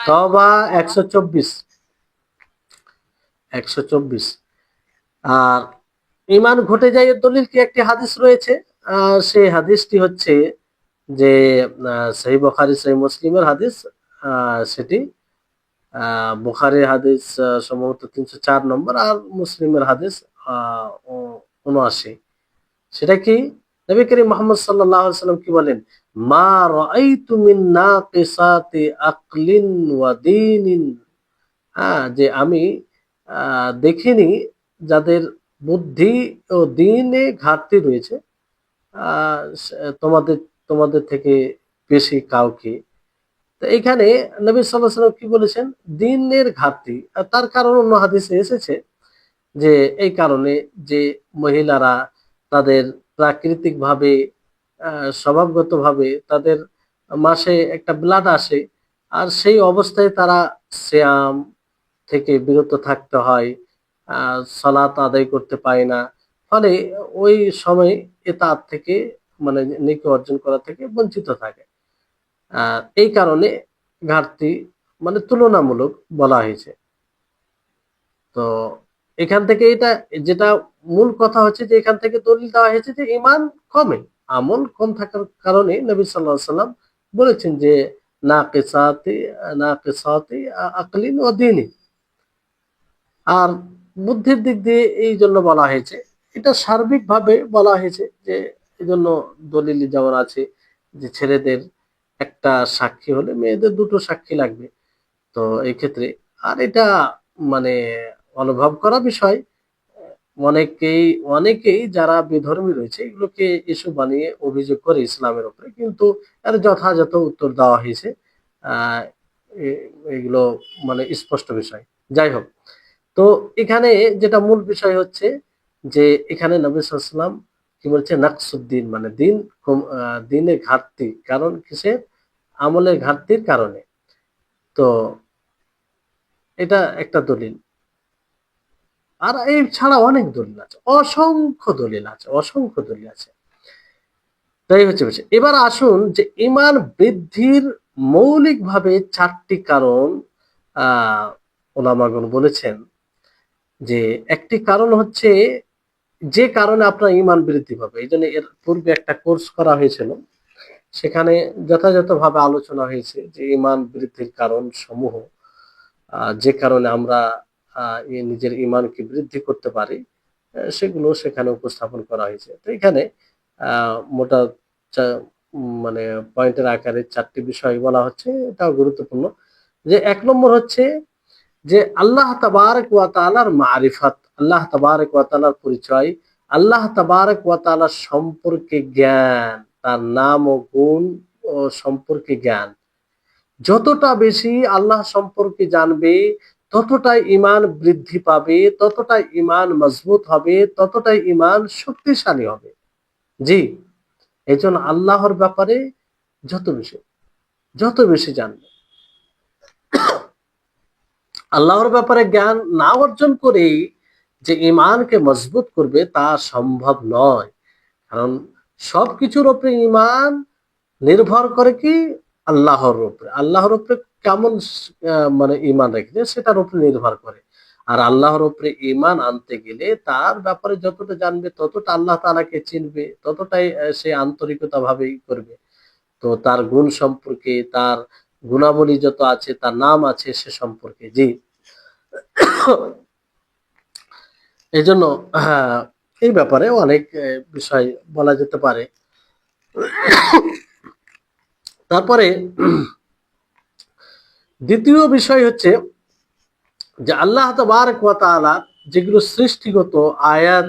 তওবা 124। আর ঈমান ঘটে যায় এর দলিল কি? একটি হাদিস রয়েছে, সেই হাদিসটি হচ্ছে যে সহিহ বুখারী সহিহ মুসলিমের হাদিস। সেটি বুখারীর হাদিস সম্ভবত 304 নম্বর, আর মুসলিমের হাদিস 79। সেটা কি? নবী করিম মুহাম্মদ সাল্লাল্লাহু আলাইহি ওয়াসাল্লাম কি বলেন, মা রাআইতু মিন নাকিসাতি আকলিন ওয়া দীনিন, হ্যাঁ, যে আমি দেখিনি যাদের বুদ্ধি ও দ্বীনে ঘাটতি রয়েছে তোমাদের তোমাদের থেকে বেশি কাউকে। তো এখানে নবী সাল্লাল্লাহু আলাইহি ওয়াসাল্লাম কি বলেছেন, দ্বীনের ঘাটতি। আর তার কারণ অন্য হাদিসে এসেছে যে এই কারণে যে মহিলারা তাদের প্রাকৃতিকভাবে স্বভাবগতভাবে তাদের মাসে একটা ব্লাড আসে, আর সেই অবস্থায় তারা সিয়াম থেকে বিরত থাকতে হয়, সালাত আদায় করতে পারে না, ফলে ওই সময় এতাত থেকে মানে নেকি অর্জন করা থেকে বঞ্চিত থাকে। এই কারণে ঘাটতি মানে তুলনামূলক বলা হয়েছে। তো এখান থেকে এটা যেটা মূল কথা হচ্ছে যে এখান থেকে দলিল দেওয়া হয়েছে যে ইমান কমে, আমল কম থাকার কারণে নবী সাল্লাল্লাহু আলাইহি ওয়াসাল্লাম বলেছেন যে নাকিসাতি নাকিসাতি আকলিন ওয়া দীনি। আর বুদ্ধির দিক দিয়ে এই জন্য বলা হয়েছে, এটা সার্বিকভাবে বলা হয়েছে যে এই জন্য দলিল যেমন আছে যে ছেলেদের একটা সাক্ষী হলে মেয়েদের দুটো সাক্ষী লাগবে। তো এই ক্ষেত্রে আর এটা মানে অনুভব করা বিষয়। অনেকেই অনেকেই যারা বিধর্মী রয়েছে এগুলোকে ইস্যু বানিয়ে অভিযোগ করে ইসলামের উপরে, কিন্তু এর যথাযথ উত্তর দেওয়া হয়েছে। আহ এগুলো মানে স্পষ্ট বিষয়। যাই হোক, তো এখানে যেটা মূল বিষয় হচ্ছে যে এখানে নবী সাল্লাল্লাহু আলাইহি ওয়াসাল্লাম কি বলছে, নাকসুদ্দিন মানে দিন দিনের ঘাটতি, কারণ কিসের, আমলের ঘাটতির কারণে। তো এটা একটা দলিল। আর এই ছাড়া অনেক দলিল আছে, অসংখ্য দলিল আছে, অসংখ্য দলিল আছে। তাই হচ্ছে বিষয়। এবার আসুন যে ঈমান বৃদ্ধির মৌলিকভাবে ৪টি কারণ ওলামাগণ বলেছেন যে একটি কারণ হচ্ছে যে কারণে আপনার ঈমান বৃদ্ধি পাবে। এই জন্য এর পূর্বে একটা কোর্স করা হয়েছিল, সেখানে যথাযথভাবে আলোচনা হয়েছে যে ঈমান বৃদ্ধির কারণ সমূহ, যে কারণে আমরা নিজের ঈমানকে বৃদ্ধি করতে পারি, সেগুলো সেখানে উপস্থাপন করা হয়েছে। তো এখানে মোটা মানে পয়েন্টের আকারে ৪টি বিষয় বলা হচ্ছে, এটাও গুরুত্বপূর্ণ। যে ১ নম্বর হচ্ছে যে আল্লাহ তাবারক ওয়া তাআলার মারিফাত, আল্লাহ তাবারক ওয়া তাআলার পরিচয়, আল্লাহ তাবারক ওয়া তাআলার সম্পর্কে জ্ঞান, তার নাম ও গুণ ও সম্পর্কে জ্ঞান। যতটা বেশি আল্লাহ সম্পর্কে জানবে ততটাই ঈমান বৃদ্ধি পাবে, ততটাই ঈমান মজবুত হবে, ততটাই ঈমান শক্তিশালী হবে। জি, এজন্য আল্লাহর ব্যাপারে যত বেশি জানবে, আল্লাহর ব্যাপারে জ্ঞান না অর্জন করেই যে ঈমানকে মজবুত করবে তা সম্ভব নয়। কারণ সবকিছুর উপরে ঈমান নির্ভর করে কি, আল্লাহর উপরে। আল্লাহর উপরে কেমন মানে ঈমান রেখেছে সেটার উপরে নির্ভর করে। আর আল্লাহর উপরে ঈমান আনতে গেলে তার ব্যাপারে যতটা জানবে ততটা আল্লাহ তাআলাকে চিনবে, ততটাই সে আন্তরিকতা ভাবেই করবে। তো তার গুণ সম্পর্কে, তার গুণাবলী যত আছে, তার নাম আছে সে সম্পর্কে। জি, এই জন্য হ্যাঁ, এই ব্যাপারে অনেক বিষয় বলা যেতে পারে। তারপরে দ্বিতীয় বিষয় হচ্ছে যে আল্লাহ তাবারক ওয়া তাআলা যেগুলো সৃষ্টিগত আয়াত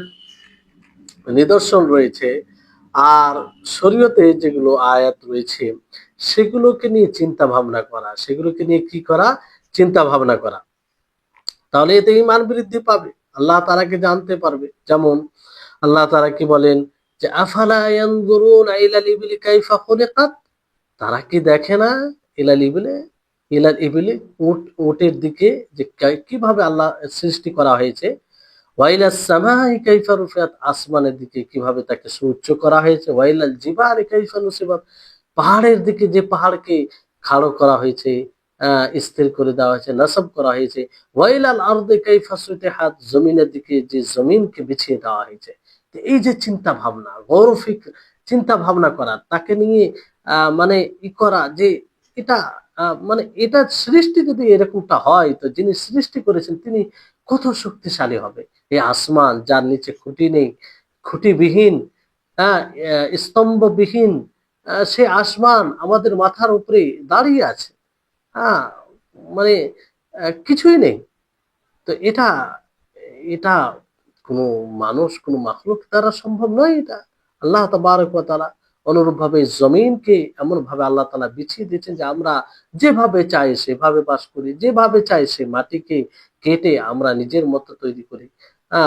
নিদর্শন রয়েছে আর শরীয়তে যেগুলো আয়াত রয়েছে সেগুলোকে নিয়ে চিন্তা ভাবনা করা, সেগুলোকে নিয়ে কি করা, চিন্তা ভাবনা করা। তাহলে এতে ঈমান বৃদ্ধি পাবে, আল্লাহ তাআলাকে জানতে পারবে। যেমন আল্লাহ তাআলা কি বলেন যে আফালা ইয়ানজুরুনা ইলাল ইবলি কাইফা খুলিকাত, তারা কি দেখে না ইলাল ইবলি উটের দিকে যে কিভাবে আল্লাহ সৃষ্টি করা হয়েছে, ওয়াইলাস সামাই কাইফা রুফিআত, আসমানের দিকে কিভাবে তাকে সুউচ্চ করা হয়েছে, ওয়াইলাল জিবালি কাইফা নুসিবাত, পাহাড়ের দিকে যে পাহাড়কে খাড়ো করা হয়েছে, স্থির করে দেওয়া হয়েছে, নাসব করা হয়েছে, ওয়াইলাল আরদি কাইফা সুতিহাত, জমিনের দিকে যে জমিনকে বিছিয়ে দেওয়া হয়েছে। তো এই যে চিন্তা ভাবনা, গৌরফিক চিন্তা ভাবনা করা, তাকে নিয়ে মানে ই করা যে এটা মানে এটা সৃষ্টি যদি এরকমটা হয় তো যিনি সৃষ্টি করেছেন তিনি কত শক্তিশালী হবে। এই আসমান যার নিচে খুঁটি নেই, খুঁটিবিহীন, হ্যাঁ, স্তম্ভবিহীন সে আসমান আমাদের মাথার উপরে দাঁড়িয়ে আছে। হ্যাঁ, মানে কিছুই নেই। তো এটা এটা কোনো মানুষ, কোনো মাখলুক দ্বারা সম্ভব নয় এটা। আল্লাহ তাবারক ওয়া তাআলা অনুরূপভাবে জমিনকে এমনভাবে আল্লাহ তাআলা বিছিয়ে দিয়েছেন যে আমরা যেভাবে চাই সেভাবে বাস করি, যেভাবে চাই সে মাটিকে কেটে আমরা নিজের মতো তৈরি করি। আ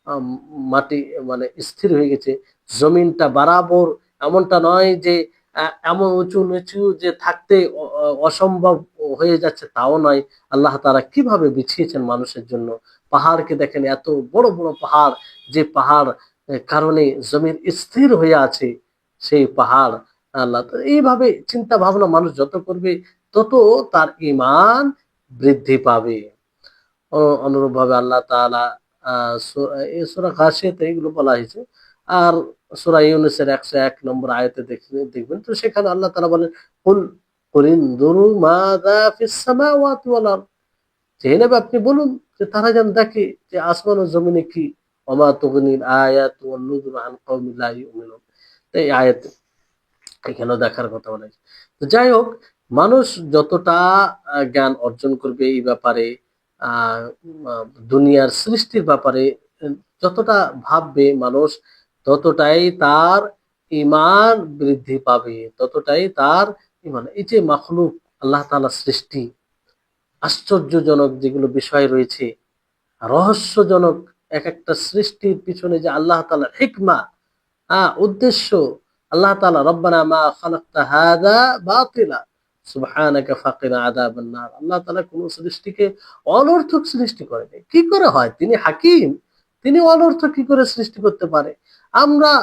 আম মাটি মানে স্থির হয়ে গেছে। জমিনটা বরাবর এমনটা নয় যে এমন উঁচু-নিচু যে থাকতে অসম্ভব হয়ে যাচ্ছে তাও নয়। আল্লাহ তাআলা কিভাবে বিছিয়েছেন মানুষের জন্য। পাহাড়কে দেখেন, এত বড় বড় পাহাড়, যে পাহাড় কারণে জমিন স্থির হয়ে আছে সেই পাহাড়। আল্লাহ তো এইভাবে চিন্তা ভাবনা মানুষ যত করবে তত তার ঈমান বৃদ্ধি পাবে। অনুরূপভাবে আল্লাহ তাআলা এই সূরা গাশিয়াতে এগুলো বলা হয়েছে। আর সূরা ইউনূসের ১০১ নম্বর আয়াতে দেখবেন তো সেখানে আল্লাহ তাআলা বলেন, কুল কুলিনজুরু মাযা ফিস সামাওয়াতি ওয়াল আরদ। হে নবী আপনি বলুন যে তারা যেন দেখে যে আসমান ও জমিনে কি। ওমা তুগনিল আয়াতু ওয়ান নুযুরু আন কওমিন লা ইউমিনুন। তো এই আয়াত এখানেও দেখার কথা বলেছে। তো যাই হোক, মানুষ যতটা জ্ঞান অর্জন করবে এই ব্যাপারে, আ আ দুনিয়ার সৃষ্টির ব্যাপারে যতটা ভাববে মানুষ, ততটাই তার ঈমান বৃদ্ধি পাবে, ততটাই তার ঈমান। এই যে মাখলুক আল্লাহ তাআলার সৃষ্টি, আশ্চর্যজনক যেগুলো বিষয় রয়েছে, রহস্যজনক একেকটা সৃষ্টির পিছনে যে আল্লাহ তাআলার হিকমা, উদ্দেশ্য, আল্লাহ তাআলা রব্বানা মা খালাকতা হাযা বাতিলা সুবহানাকা ফাকিনা আযাবান নার। আল্লাহ তাআলা কোন সৃষ্টিকে অনর্থক সৃষ্টি করেনি। কি করে হয়? তিনি হাকিম। তিনি অনর্থক কি করে সৃষ্টি করতে পারে? আমরা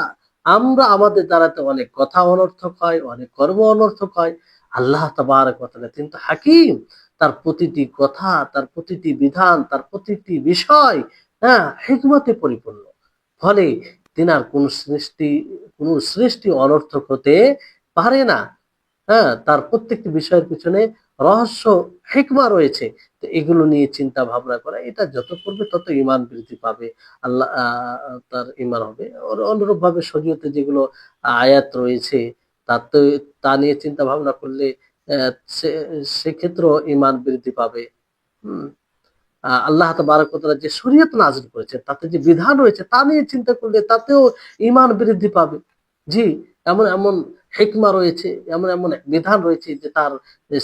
আমরা আমাদের দ্বারাতে অনেক কথা অনর্থক হয়, অনেক কর্ম অনর্থক হয়। আল্লাহ তাবারক ওয়া তাআলা তিনি তো হাকিম। তার প্রতিটি কথা, তার প্রতিটি বিধান, তার প্রতিটি বিষয় হিকমতে পরিপূর্ণ। ফলে তিনার কোন সৃষ্টি অনর্থক হতে পারে না। তার প্রত্যেকটি বিষয়ের পিছনে রহস্য, হিকমা রয়েছে। তো এগুলো নিয়ে চিন্তা ভাবনা করা, এটা যত করবে তত ঈমান বৃদ্ধি পাবে। আল্লাহ তার ঈমান হবে। অনুরূপভাবে শরীয়তে যেগুলো আয়াত রয়েছে তাতে তা নিয়ে চিন্তা ভাবনা করলে অ্যা সে সেক্ষেত্রেও ঈমান বৃদ্ধি পাবে। হুম? আল্লাহ তাবারক ওয়া তাআলা যে শরীয়ত নাযিল করেছেন, তাতে যে বিধান রয়েছে তা নিয়ে চিন্তা করলে তাতেও ঈমান বৃদ্ধি পাবে। জি, এমন এমন হিকমা রয়েছে, এমন এমন বিধান রয়েছে যে তার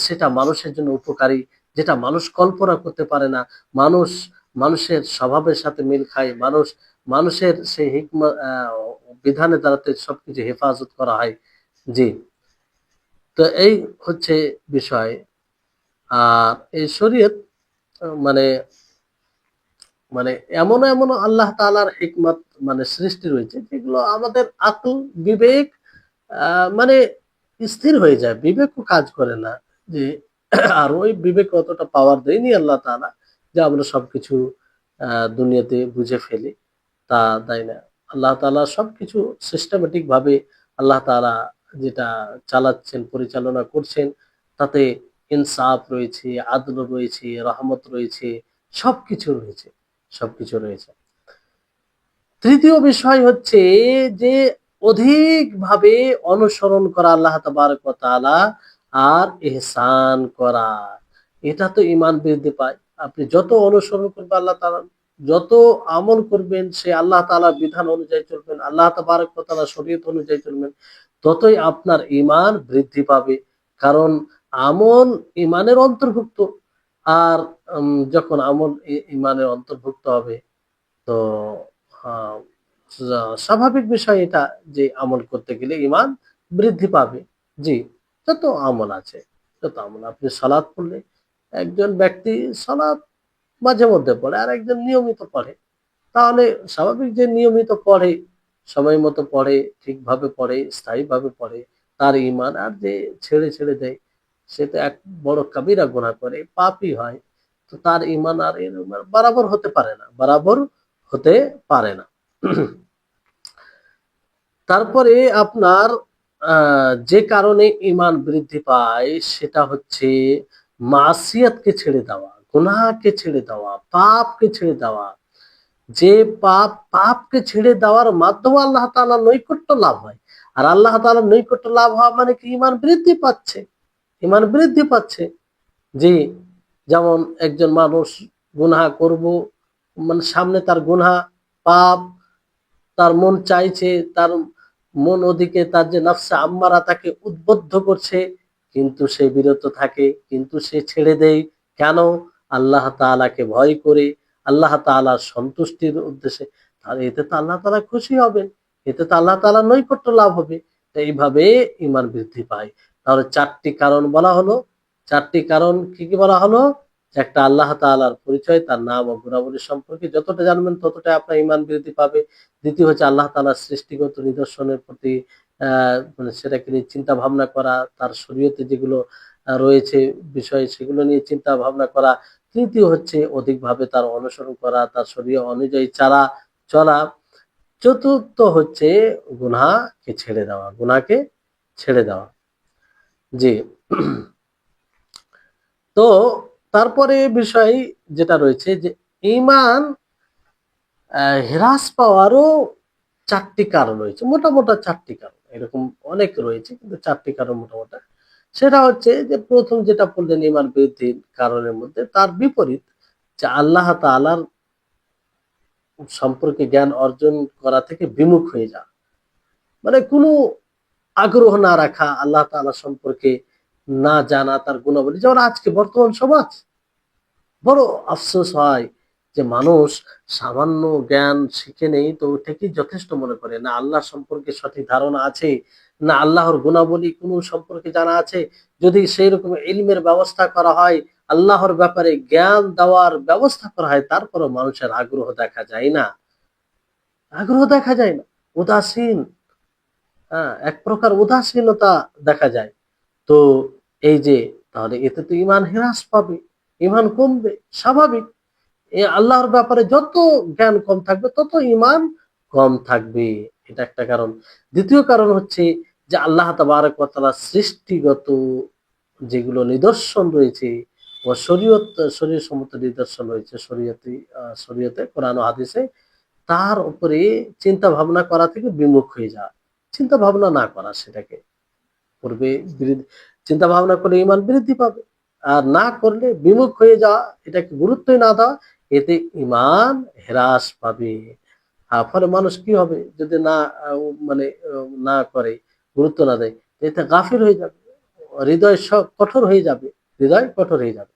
সেটা মানুষের জন্য উপকারী, যেটা মানুষ কল্পনা করতে পারে না। মানুষ মানুষের স্বভাবের সাথে মিল খায়। মানুষের সেই হিকমা বিধানের দ্বারাতে সবকিছু হেফাজত করা হয়। জি, তো এই হচ্ছে বিষয়। আর এই শরীয়ত মানে মানে এমন আল্লাহ তাআলার হিকমত মানে সৃষ্টি রয়েছে যেগুলো আমাদের আকল, বিবেক মানে স্থির হয়ে যায়। বিবেকও কাজ করে না যে আর ওই বিবেক অতটা পাওয়ার দেয়নি আল্লাহ তাআলা যে আমরা সবকিছু দুনিয়াতে বুঝে ফেলি, তা দেয় না। আল্লাহ তাআলা সবকিছু সিস্টেমেটিক ভাবে আল্লাহ তাআলা যেটা চালাচ্ছেন, পরিচালনা করছেন, তাতে ইনসাফ রয়েছে, আদল রয়েছে, রহমত রয়েছে, সবকিছু রয়েছে। সবকিছু রয়েছে। তৃতীয় বিষয় হচ্ছে যে অধিকভাবে অনুসরণ করা আল্লাহ তাবারক ওয়া তাআলা আর ইহসান করা। এটা তো ঈমান বৃদ্ধি পায়। আপনি যত অনুসরণ করবেন আল্লাহ তাআলার, যত আমল করবেন সে আল্লাহ তাআলার বিধান অনুযায়ী চলবেন, আল্লাহ তাবারক ওয়া তাআলার শরীয়ত অনুযায়ী চলবেন, ততই আপনার ঈমান বৃদ্ধি পাবে। কারণ আমল ঈমানের অন্তর্ভুক্ত। আর যখন আমল ঈমানের অন্তর্ভুক্ত হবে তো আ স্বাভাবিক বিষয় এটা যে আমল করতে গেলে ঈমান বৃদ্ধি পাবে। জি, যত আমল আছে, যত আমল। আপনি সালাত পড়লে একজন ব্যক্তি সালাত মাঝে মধ্যে পড়ে, আরেকজন নিয়মিত পড়ে। তাহলে স্বাভাবিক যে নিয়মিত পড়ে, সময় মতো পড়ে, ঠিকভাবে পড়ে, স্থায়ীভাবে পড়ে, তার ঈমান। আর যে ছেড়ে দেয় সে তো এক বড় কাবিরা গুনাহ করে, পাপই হয়। তো তার ঈমান আর এর বরাবর হতে পারে না। বরাবর হতে পারে না। তারপরে আপনার যে কারণে ঈমান বৃদ্ধি পায় সেটা হচ্ছে মাসিয়াতকে ছেড়ে দেওয়া, গুনাহকে ছেড়ে দেওয়া, পাপকে ছেড়ে দেওয়া। যে পাপকে ছেড়ে দেওয়ার মাধ্যমে আল্লাহ তাআলার নৈকট্য লাভ হয়। আর আল্লাহ তাআলার নৈকট্য লাভ হওয়া মানে কি? ঈমান বৃদ্ধি পাচ্ছে, ঈমান বৃদ্ধি পাচ্ছে। জি, যেমন একজন মানুষ গুনাহ করব, মানে সামনে তার গুনাহ, পাপ, তার মন চাইছে, তার মন ওদিকে, তার যে নফসে আম্মারা তাকে উদ্বুদ্ধ করছে, কিন্তু সে বিরত থাকে, কিন্তু সে ছেড়ে দেয়। কেন? আল্লাহ তাআলাকে ভয় করে, আল্লাহ তাআলার সন্তুষ্টির উদ্দেশ্যে। তাহলে এতে তো আল্লাহ তাআলা খুশি হবেন, এতে তো আল্লাহ তাআলার নৈকট্য লাভ হবে। তো এইভাবে ঈমান বৃদ্ধি পায়। তাহলে ৪টি কারণ বলা হলো। ৪টি কারণ কি কি বলা হলো? একটা, আল্লাহ তাআলার পরিচয়, তার নাম ও গুণাবলী সম্পর্কে যতটা জানবেন ততটাই আপনার ঈমান বৃদ্ধি পাবে। দ্বিতীয় হচ্ছে আল্লাহ তাআলার সৃষ্টিগত নিদর্শনের প্রতি মানে সেটাকে নিয়ে চিন্তা ভাবনা করা, তার শরীয়তে যেগুলো রয়েছে বিষয়, সেগুলো নিয়ে চিন্তা ভাবনা করা। তৃতীয় হচ্ছে অধিকভাবে তার অনুসরণ করা, তার শরীয়ত অনুযায়ী চলা। চতুর্থ হচ্ছে গুনাহকে ছেড়ে দেওয়া, গুনাহকে ছেড়ে দেওয়া। জি। তো তারপরে বিষয় যেটা রয়েছে যে ঈমান হ্রাস পাওয়ারও ৪টি কারণ রয়েছে। মোটা ৪টি কারণ। এরকম অনেক রয়েছে, কিন্তু ৪টি কারণ মোটা। সেটা হচ্ছে যে ১ম যেটা বললেন ঈমান বৃদ্ধির কারণের মধ্যে, তার বিপরীত যে আল্লাহ তাআলার সম্পর্কে জ্ঞান অর্জন করা থেকে বিমুখ হয়ে যাওয়া। মানে কোনো আগ্রহ না রাখা আল্লাহ তাআলা সম্পর্কে, না জানা তার গুণাবলী। যেমন আজকে বর্তমান সমাজ, বড় আফসোস হয় যে মানুষ সামান্য জ্ঞান শিখে নেই তো ওটাকেই যথেষ্ট মনে করে। না আল্লাহ সম্পর্কে সঠিক ধারণা আছে, না আল্লাহর গুণাবলী কোনো সম্পর্কে জানা আছে। যদি সেই রকম ইলমের ব্যবস্থা করা হয়, আল্লাহর ব্যাপারে জ্ঞান দেওয়ার ব্যবস্থা করা হয়, তারপরেও মানুষের আগ্রহ দেখা যায় না। আগ্রহ দেখা যায় না। উদাসীন, হ্যাঁ, এক প্রকার উদাসীনতা দেখা যায়। তো এই যে, তাহলে এতে তো ঈমান হ্রাস পাবে, ঈমান কমবে, স্বাভাবিক। আল্লাহর ব্যাপারে যত জ্ঞান কম থাকবে তত ঈমান কম থাকবে। এটা একটা কারণ। দ্বিতীয় কারণ হচ্ছে যে আল্লাহ তাবারক ওয়া তাআলার সৃষ্টিগত যেগুলো নিদর্শন রয়েছে ও শরীয়তসম্মত নিদর্শন রয়েছে শরীয়তে, কোরআন ও হাদিসে, তার উপরে চিন্তা ভাবনা করা থেকে বিমুখ হয়ে যাওয়া। চিন্তা ভাবনা না করা, সেটাকে করবে, চিন্তা ভাবনা করলে ঈমান বৃদ্ধি পাবে। আর না করলে বিমুখ হয়ে যাওয়া, এটাকে গুরুত্বই না দেওয়া, এতে ঈমান হ্রাস পাবে। ফলে মানুষ কি হবে? যদি না মানে না করে, গুরুত্ব না দেয়, এতে গাফিল হয়ে যাবে, হৃদয় সব কঠোর হয়ে যাবে, হৃদয় কঠোর হয়ে যাবে।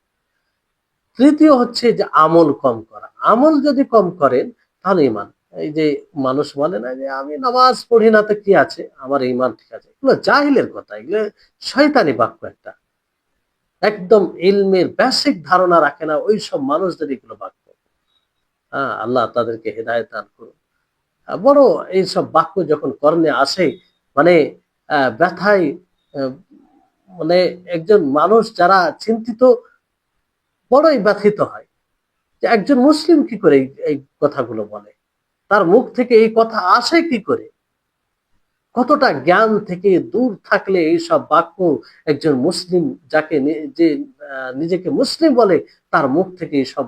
তৃতীয় হচ্ছে যে আমল কম করা। আমল যদি কম করেন তাহলে ঈমান, এই যে মানুষ বলে না যে আমি নামাজ পড়ি না তো কি আছে, আমার ঈমান ঠিক আছে, এগুলো জাহিলের কথা, এগুলো শয়তানি বাক্য একটা। একদম ইলমের বেসিক ধারণা রাখে না ওই সব মানুষদের এগুলো বাক্য। হ্যাঁ, আল্লাহ তাদেরকে হেদায়েত দান করুন। বড় এইসব বাক্য যখন কর্ণে আসে, মানে ব্যথায়, আহ, মানে একজন মানুষ যারা চিন্তিত বড়ই ব্যথিত হয় যে একজন মুসলিম কি করে এই কথাগুলো বলে, তার মুখ থেকে এই কথা আসে কি করে, কতটা জ্ঞান থেকে দূর থাকলে এইসব বাক্য একজন মুসলিম, যাকে যে নিজেকে মুসলিম বলে, তার মুখ থেকে সব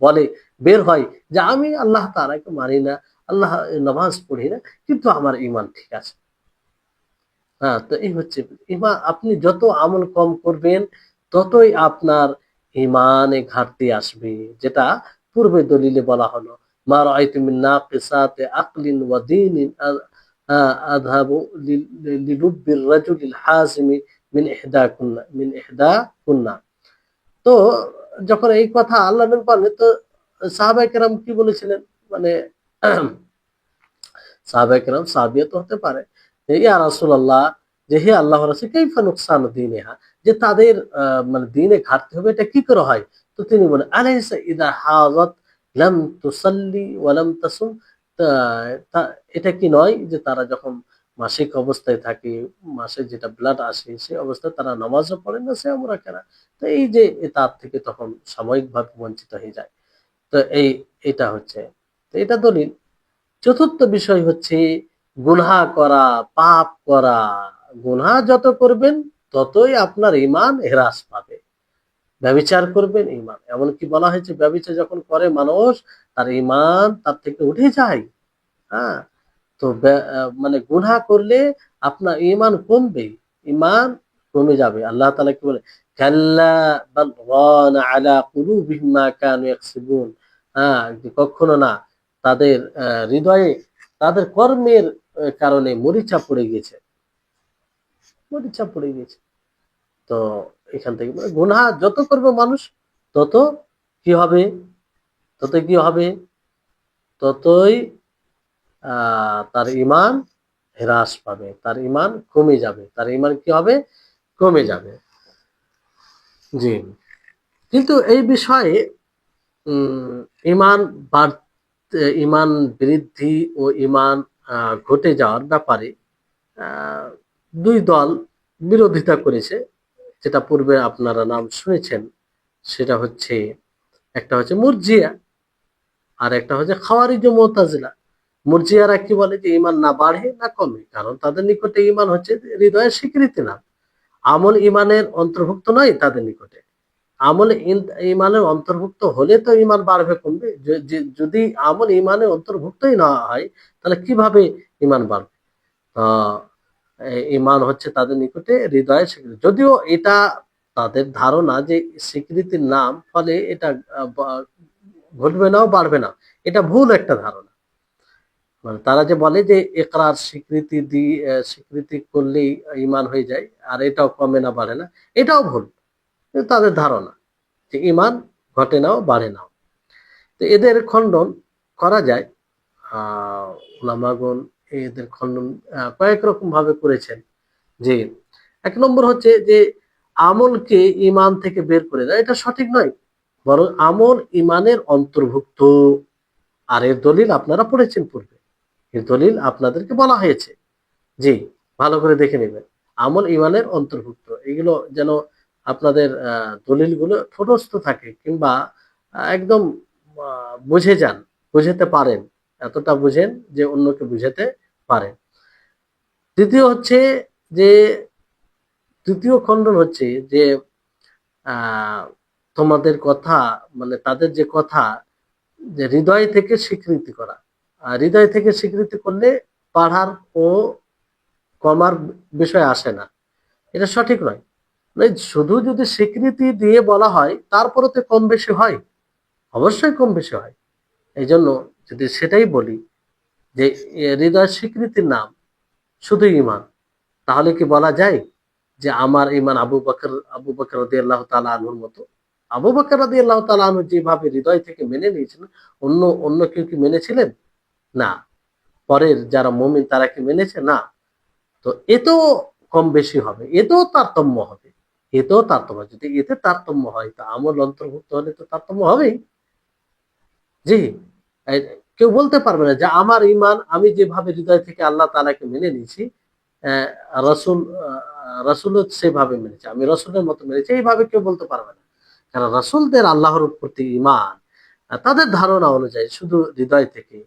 বলে বের হয় যে আমি আল্লাহ তাআলাকে মানি না, আল্লাহ নামাজ পড়ি না, কিন্তু আমার ঈমান ঠিক আছে। হ্যাঁ, তো এই হচ্ছে ঈমান। আপনি যত আমল কম করবেন ততই আপনার ঈমানে ঘাটতি আসবে, যেটা পূর্বে দলিলে বলা হলো, মা রাআইতু মিন নাকিসাতি আকলিন ওয়া দীনিন আযহাবু লিলুব্বির রাজুলিল হাযিমি মিন ইহদা কুন্না। তো যখন এই কথা আল্লাহ নবী বললেন, তো সাহাবায়ে কেরাম কি বলেছিলেন? মানে সাহাবায়ে কেরাম, সাহাবিয়া তো হতে পারে, যে ইয়া রাসূলুল্লাহ, যে হে আল্লাহর রাসূল, কাইফা নুকসানু দীনিহা, যে তাদের মানে দ্বীনে ঘাটতি হবে, এটা কি করে হয়? তো তিনি বলেন, আলাইসা ইযা হাযাত লাম তুসাল্লি ওয়া লাম তাসুম, তা এটা কি নয় যে তারা যখন মাসিক অবস্থায় থাকে, মাসে যেটা ব্লাড আসে, সেই অবস্থায় তারা নামাজও পড়ে না, সিয়ামও রাখে না। তো এই যে তার থেকে তখন সাময়িকভাবে বঞ্চিত হয়ে যায়। তো এটা হচ্ছে, তো এটা দলিল। চতুর্থ বিষয় হচ্ছে গুনাহ করা, পাপ করা। গুনাহ যত করবেন ততই আপনার ঈমান হ্রাস পাবে। ব্যভিচার করবেন ঈমান। এমনকি বলা হয়েছে ব্যভিচার যখন করে মানুষ তার ঈমান তার থেকে উঠে যায়। হ্যাঁ? তো মানে গুনাহ করলে আপনার ঈমান কমবে, ঈমান কমে যাবে। আল্লাহ তাআলা কি বলে? কাল্লা বাল রানা আলা কুলুবিহিম মা কানু ইয়াকসিবুন। হ্যাঁ, কখনো না, তাদের হৃদয়ে তাদের কর্মের কারণে মরিচা পড়ে গেছে, মরিচা পড়ে গেছে। তো এখান থেকে মানে গুনাহ যত করবে মানুষ তত কি হবে? তত কি হবে? ততই তার ঈমান হ্রাস পাবে, তার ঈমান কমে যাবে, তার ঈমান কি হবে? কমে যাবে। জি। কিন্তু এই বিষয়ে উম ঈমান বাড়তে, ঈমান বৃদ্ধি ও ঈমান ঘটে যাওয়ার ব্যাপারে আ ২ দল বিরোধিতা করেছে। যেটা পূর্বে আপনারা নাম শুনেছেন। সেটা হচ্ছে, একটা হচ্ছে মুরজিয়া, আর একটা হচ্ছে খাওয়ারিজ ও মু'তাজিলা। মুরজিয়ারা কি বলে যে ঈমান না বাড়ে না কমে। কারণ তাদের নিকটে ঈমান হচ্ছে হৃদয়ের স্বীকৃতি নাম। আমল ঈমানের অন্তর্ভুক্ত নয় তাদের নিকটে। আমল ঈমানের অন্তর্ভুক্ত হলে তো ঈমান বাড়বে কমবে। যদি আমল ঈমানের অন্তর্ভুক্তই না হয় তাহলে কিভাবে ঈমান বাড়বে? আ ঈমান হচ্ছে তাদের নিকটে হৃদয়ের স্বীকৃতি। যদিও এটা তাদের ধারণা যে স্বীকৃতির নাম, ফলে এটা বা ঘটবে নাও বাড়বে না। এটা ভুল একটা ধারণা। মানে তারা যে বলে যে ইকরার স্বীকৃতি করলেই ঈমান হয়ে যায়, আর এটাও কমে না বাড়ে না, এটাও ভুল। কিন্তু তাদের ধারণা যে ঈমান ঘটে নাও বাড়ে নাও। তো এদের খণ্ডন করা যায়। আ উলামাগণ এদের খণ্ডন কয়েক রকম ভাবে করেছেন। যে ১ নম্বর হচ্ছে যে আমলকে ঈমান থেকে বের করে দেয়, এটা সঠিক নয়। বরং আমল ঈমানের অন্তর্ভুক্ত। আর এর দলিল আপনারা পড়েছেন পূর্বে। এর দলিল আপনাদেরকে বলা হয়েছে। জি, ভালো করে দেখে নিবেন। আমল ঈমানের অন্তর্ভুক্ত। এগুলো যেন আপনাদের দলিলগুলো ঠোঁটস্থ থাকে, কিংবা একদম আ বুঝে যান, বুঝাতে পারেন। এতটা বুঝেন যে অন্যকে বুঝাতে পারেন। ২য় হচ্ছে যে ২য় খণ্ডন হচ্ছে যে আ তোমাদের কথা, মানে তাদের যে কথা, যে হৃদয় থেকে স্বীকৃতি করা। হৃদয় থেকে স্বীকৃতি করলে বাড়ার ও কমার বিষয় আসে না। এটা সঠিক নয়। মানে শুধু যদি স্বীকৃতি দিয়ে বলা হয় তারপরে তো কম বেশি হয়। অবশ্যই কম বেশি হয়। এইজন্য যদি সেটাই বলি যে হৃদয়ের স্বীকৃতির নাম শুধু ঈমান, তাহলে কি বলা যায় যে আমার ঈমান আবু বকর রাদিয়াল্লাহু তাআলা আনহুর মতো? আবু বকর রাদিয়াল্লাহু তাআলা আনহু যেভাবে হৃদয় থেকে মেনে নিয়েছিলেন, অন্য অন্য কেউ কি মেনেছিলেন? না। পরের যারা মুমিন তারা কি মেনেছে? না। তো এতেও কম বেশি হবে, এতেও তারতম্য হবে, এতেও তারতম্য। যদি এতে তারতম্য হয় তা আমল অন্তর্ভুক্ত হলে তো তারতম্য হবেই। জি। এই কেউ বলতে পারবে না যে আমার ঈমান আমি যেভাবে হৃদয় থেকে আল্লাহ তাআলাকে মেনে নিয়েছি, রাসূল রাসূলও সেভাবে মেনেছে। আমি রাসূলের মতো মেনেছি। এইভাবে কেউ বলতে পারবে না। কারণ রাসূলদের আল্লাহর প্রতি ঈমান তাদের ধারণা অনুযায়ী শুধু হৃদয় থেকে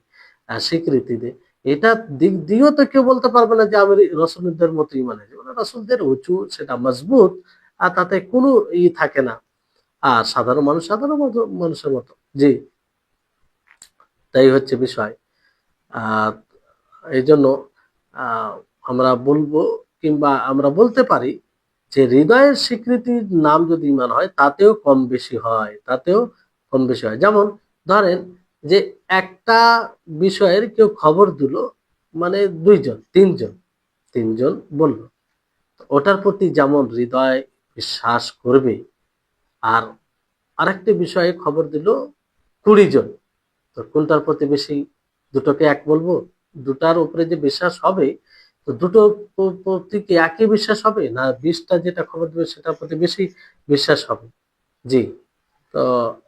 স্বীকৃতি দেয়। এটা দিক দিয়েও তো কেউ বলতে পারবে না যে আমি রাসূলদের মতো ঈমান এনেছি। মানে রাসূলদের উঁচু, সেটা মজবুত, আর তাতে কোনো থাকে না। আর সাধারণ মানুষ সাধারণ মানুষের মতো। জি। তাই হচ্ছে বিষয়। আ এইজন্য আ আমরা বলবো, কিংবা আমরা বলতে পারি যে হৃদয়ের স্বীকৃতির নাম যদি ঈমান হয় তাতেও কম বেশি হয়, তাতেও কম বেশি হয়। যেমন ধরেন যে একটা বিষয়ের কেউ খবর দিল, মানে ২ জন, ৩ জন, ৩ জন বলল। ওটার প্রতি যেমন হৃদয় বিশ্বাস করবে, আর আরেকটি বিষয়ে খবর দিল ২০ জন। তো কোনটার প্রতি বেশি, দুটোকে এক বলবো? দুটার উপরে যে বিশ্বাস হবে, তো দুটো প্রতি কি একই বিশ্বাস হবে, না ২০টা যেটা খবর দেবে সেটার প্রতি বেশি বিশ্বাস হবে? জি। তো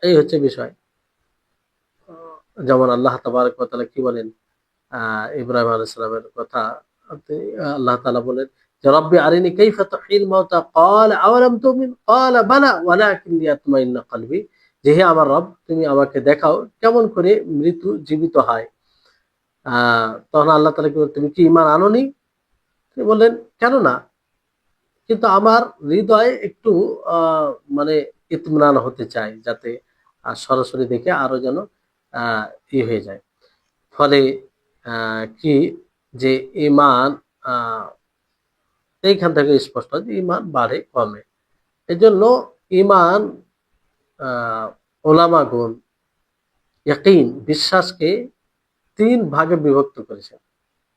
এই হচ্ছে বিষয়। যেমন আল্লাহ তাবারক ওয়া তাআলা কি বলেন ইব্রাহিম আলাইহিস সালামের কথা, আল্লাহ তাআলা বলেন যে রব্বি আরিনি কাইফা তুহয়িল মাউতা ক্বালা আওয়ালাম তুমিন ক্বালা বালা ওয়ালাকিন লিয়াতমাইন্না কলবি। যে হে আমার রব, তুমি আমাকে দেখাও কেমন করে মৃত্যু জীবিত হয়। তখন আল্লাহ তাআলা কি বললেন, তুমি কি ঈমান আনোনি? তিনি বললেন, কেন না? কিন্তু আমার হৃদয়ে একটু আ মানে ইতমিনান হতে চাই, যাতে সরাসরি দেখে আরো যেন হয়ে যায়। ফলে কি যে ঈমান, এইখান থেকে স্পষ্ট যে ঈমান বাড়ে কমে। এজন্য ঈমান ওলামাগণ ইয়াকিন বিশ্বাসকে ৩ ভাগে বিভক্ত করেছেন।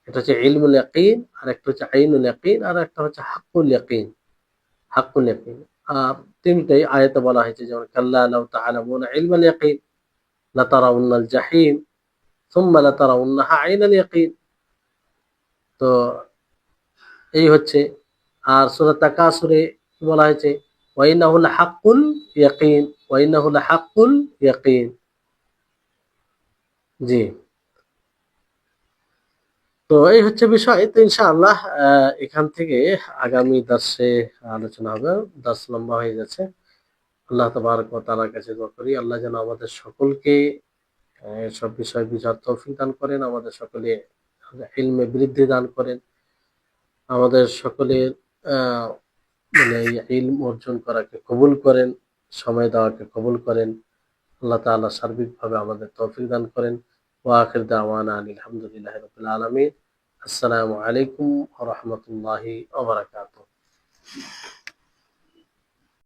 এটা হচ্ছে ইলমুল ইয়াকিন, আরেকটা হচ্ছে আইনুল ইয়াকিন, আর একটা হচ্ছে হাক্কুল ইয়াকিন। হাক্কুল ইয়াকিন। আর ৩ টাই আয়াতে বলা হয়েছে, যেমন কাল্লা লাউ তা'লামুনা ইলমাল ইয়াকিন লাতারাউন্নাল জাহিম সুম্মা লাতারাউন্নাহা আইনাল ইয়াকিন। তো এই হচ্ছে। আর সূরা তাকাসুরে কি বলা হয়েছে? ওয়া ইন্নাহু লাহাক্কুল ইয়াকিন, ওয়া ইন্নাহু লাহাক্কুল ইয়াকিন। জি। তো এই হচ্ছে বিষয়। তো ইনশাআল্লাহ এখান থেকে আগামী দার্সে আলোচনা হবে। দার্স লম্বা হয়ে যাচ্ছে। আল্লাহ তাবারক ওয়া তাআলার কাছে দোয়া করি, আল্লাহ যেন আমাদের সকলকে এসব বিষয় বুঝার তৌফিক দান করেন, আমাদের সকলে ইলমে বৃদ্ধি দান করেন, আমাদের সকলের মানে এই ইলম অর্জন করাকে কবুল করেন, সময় দেওয়াকে কবুল করেন। আল্লাহ তাআলা সার্বিকভাবে আমাদের তৌফিক দান করেন। ওয়া আখির দাওয়ানা আনিল হামদুলিল্লাহি রাব্বিল আলামিন। আসসালামু আলাইকুম ওয়া রাহমাতুল্লাহি ওয়া বারাকাতুহু।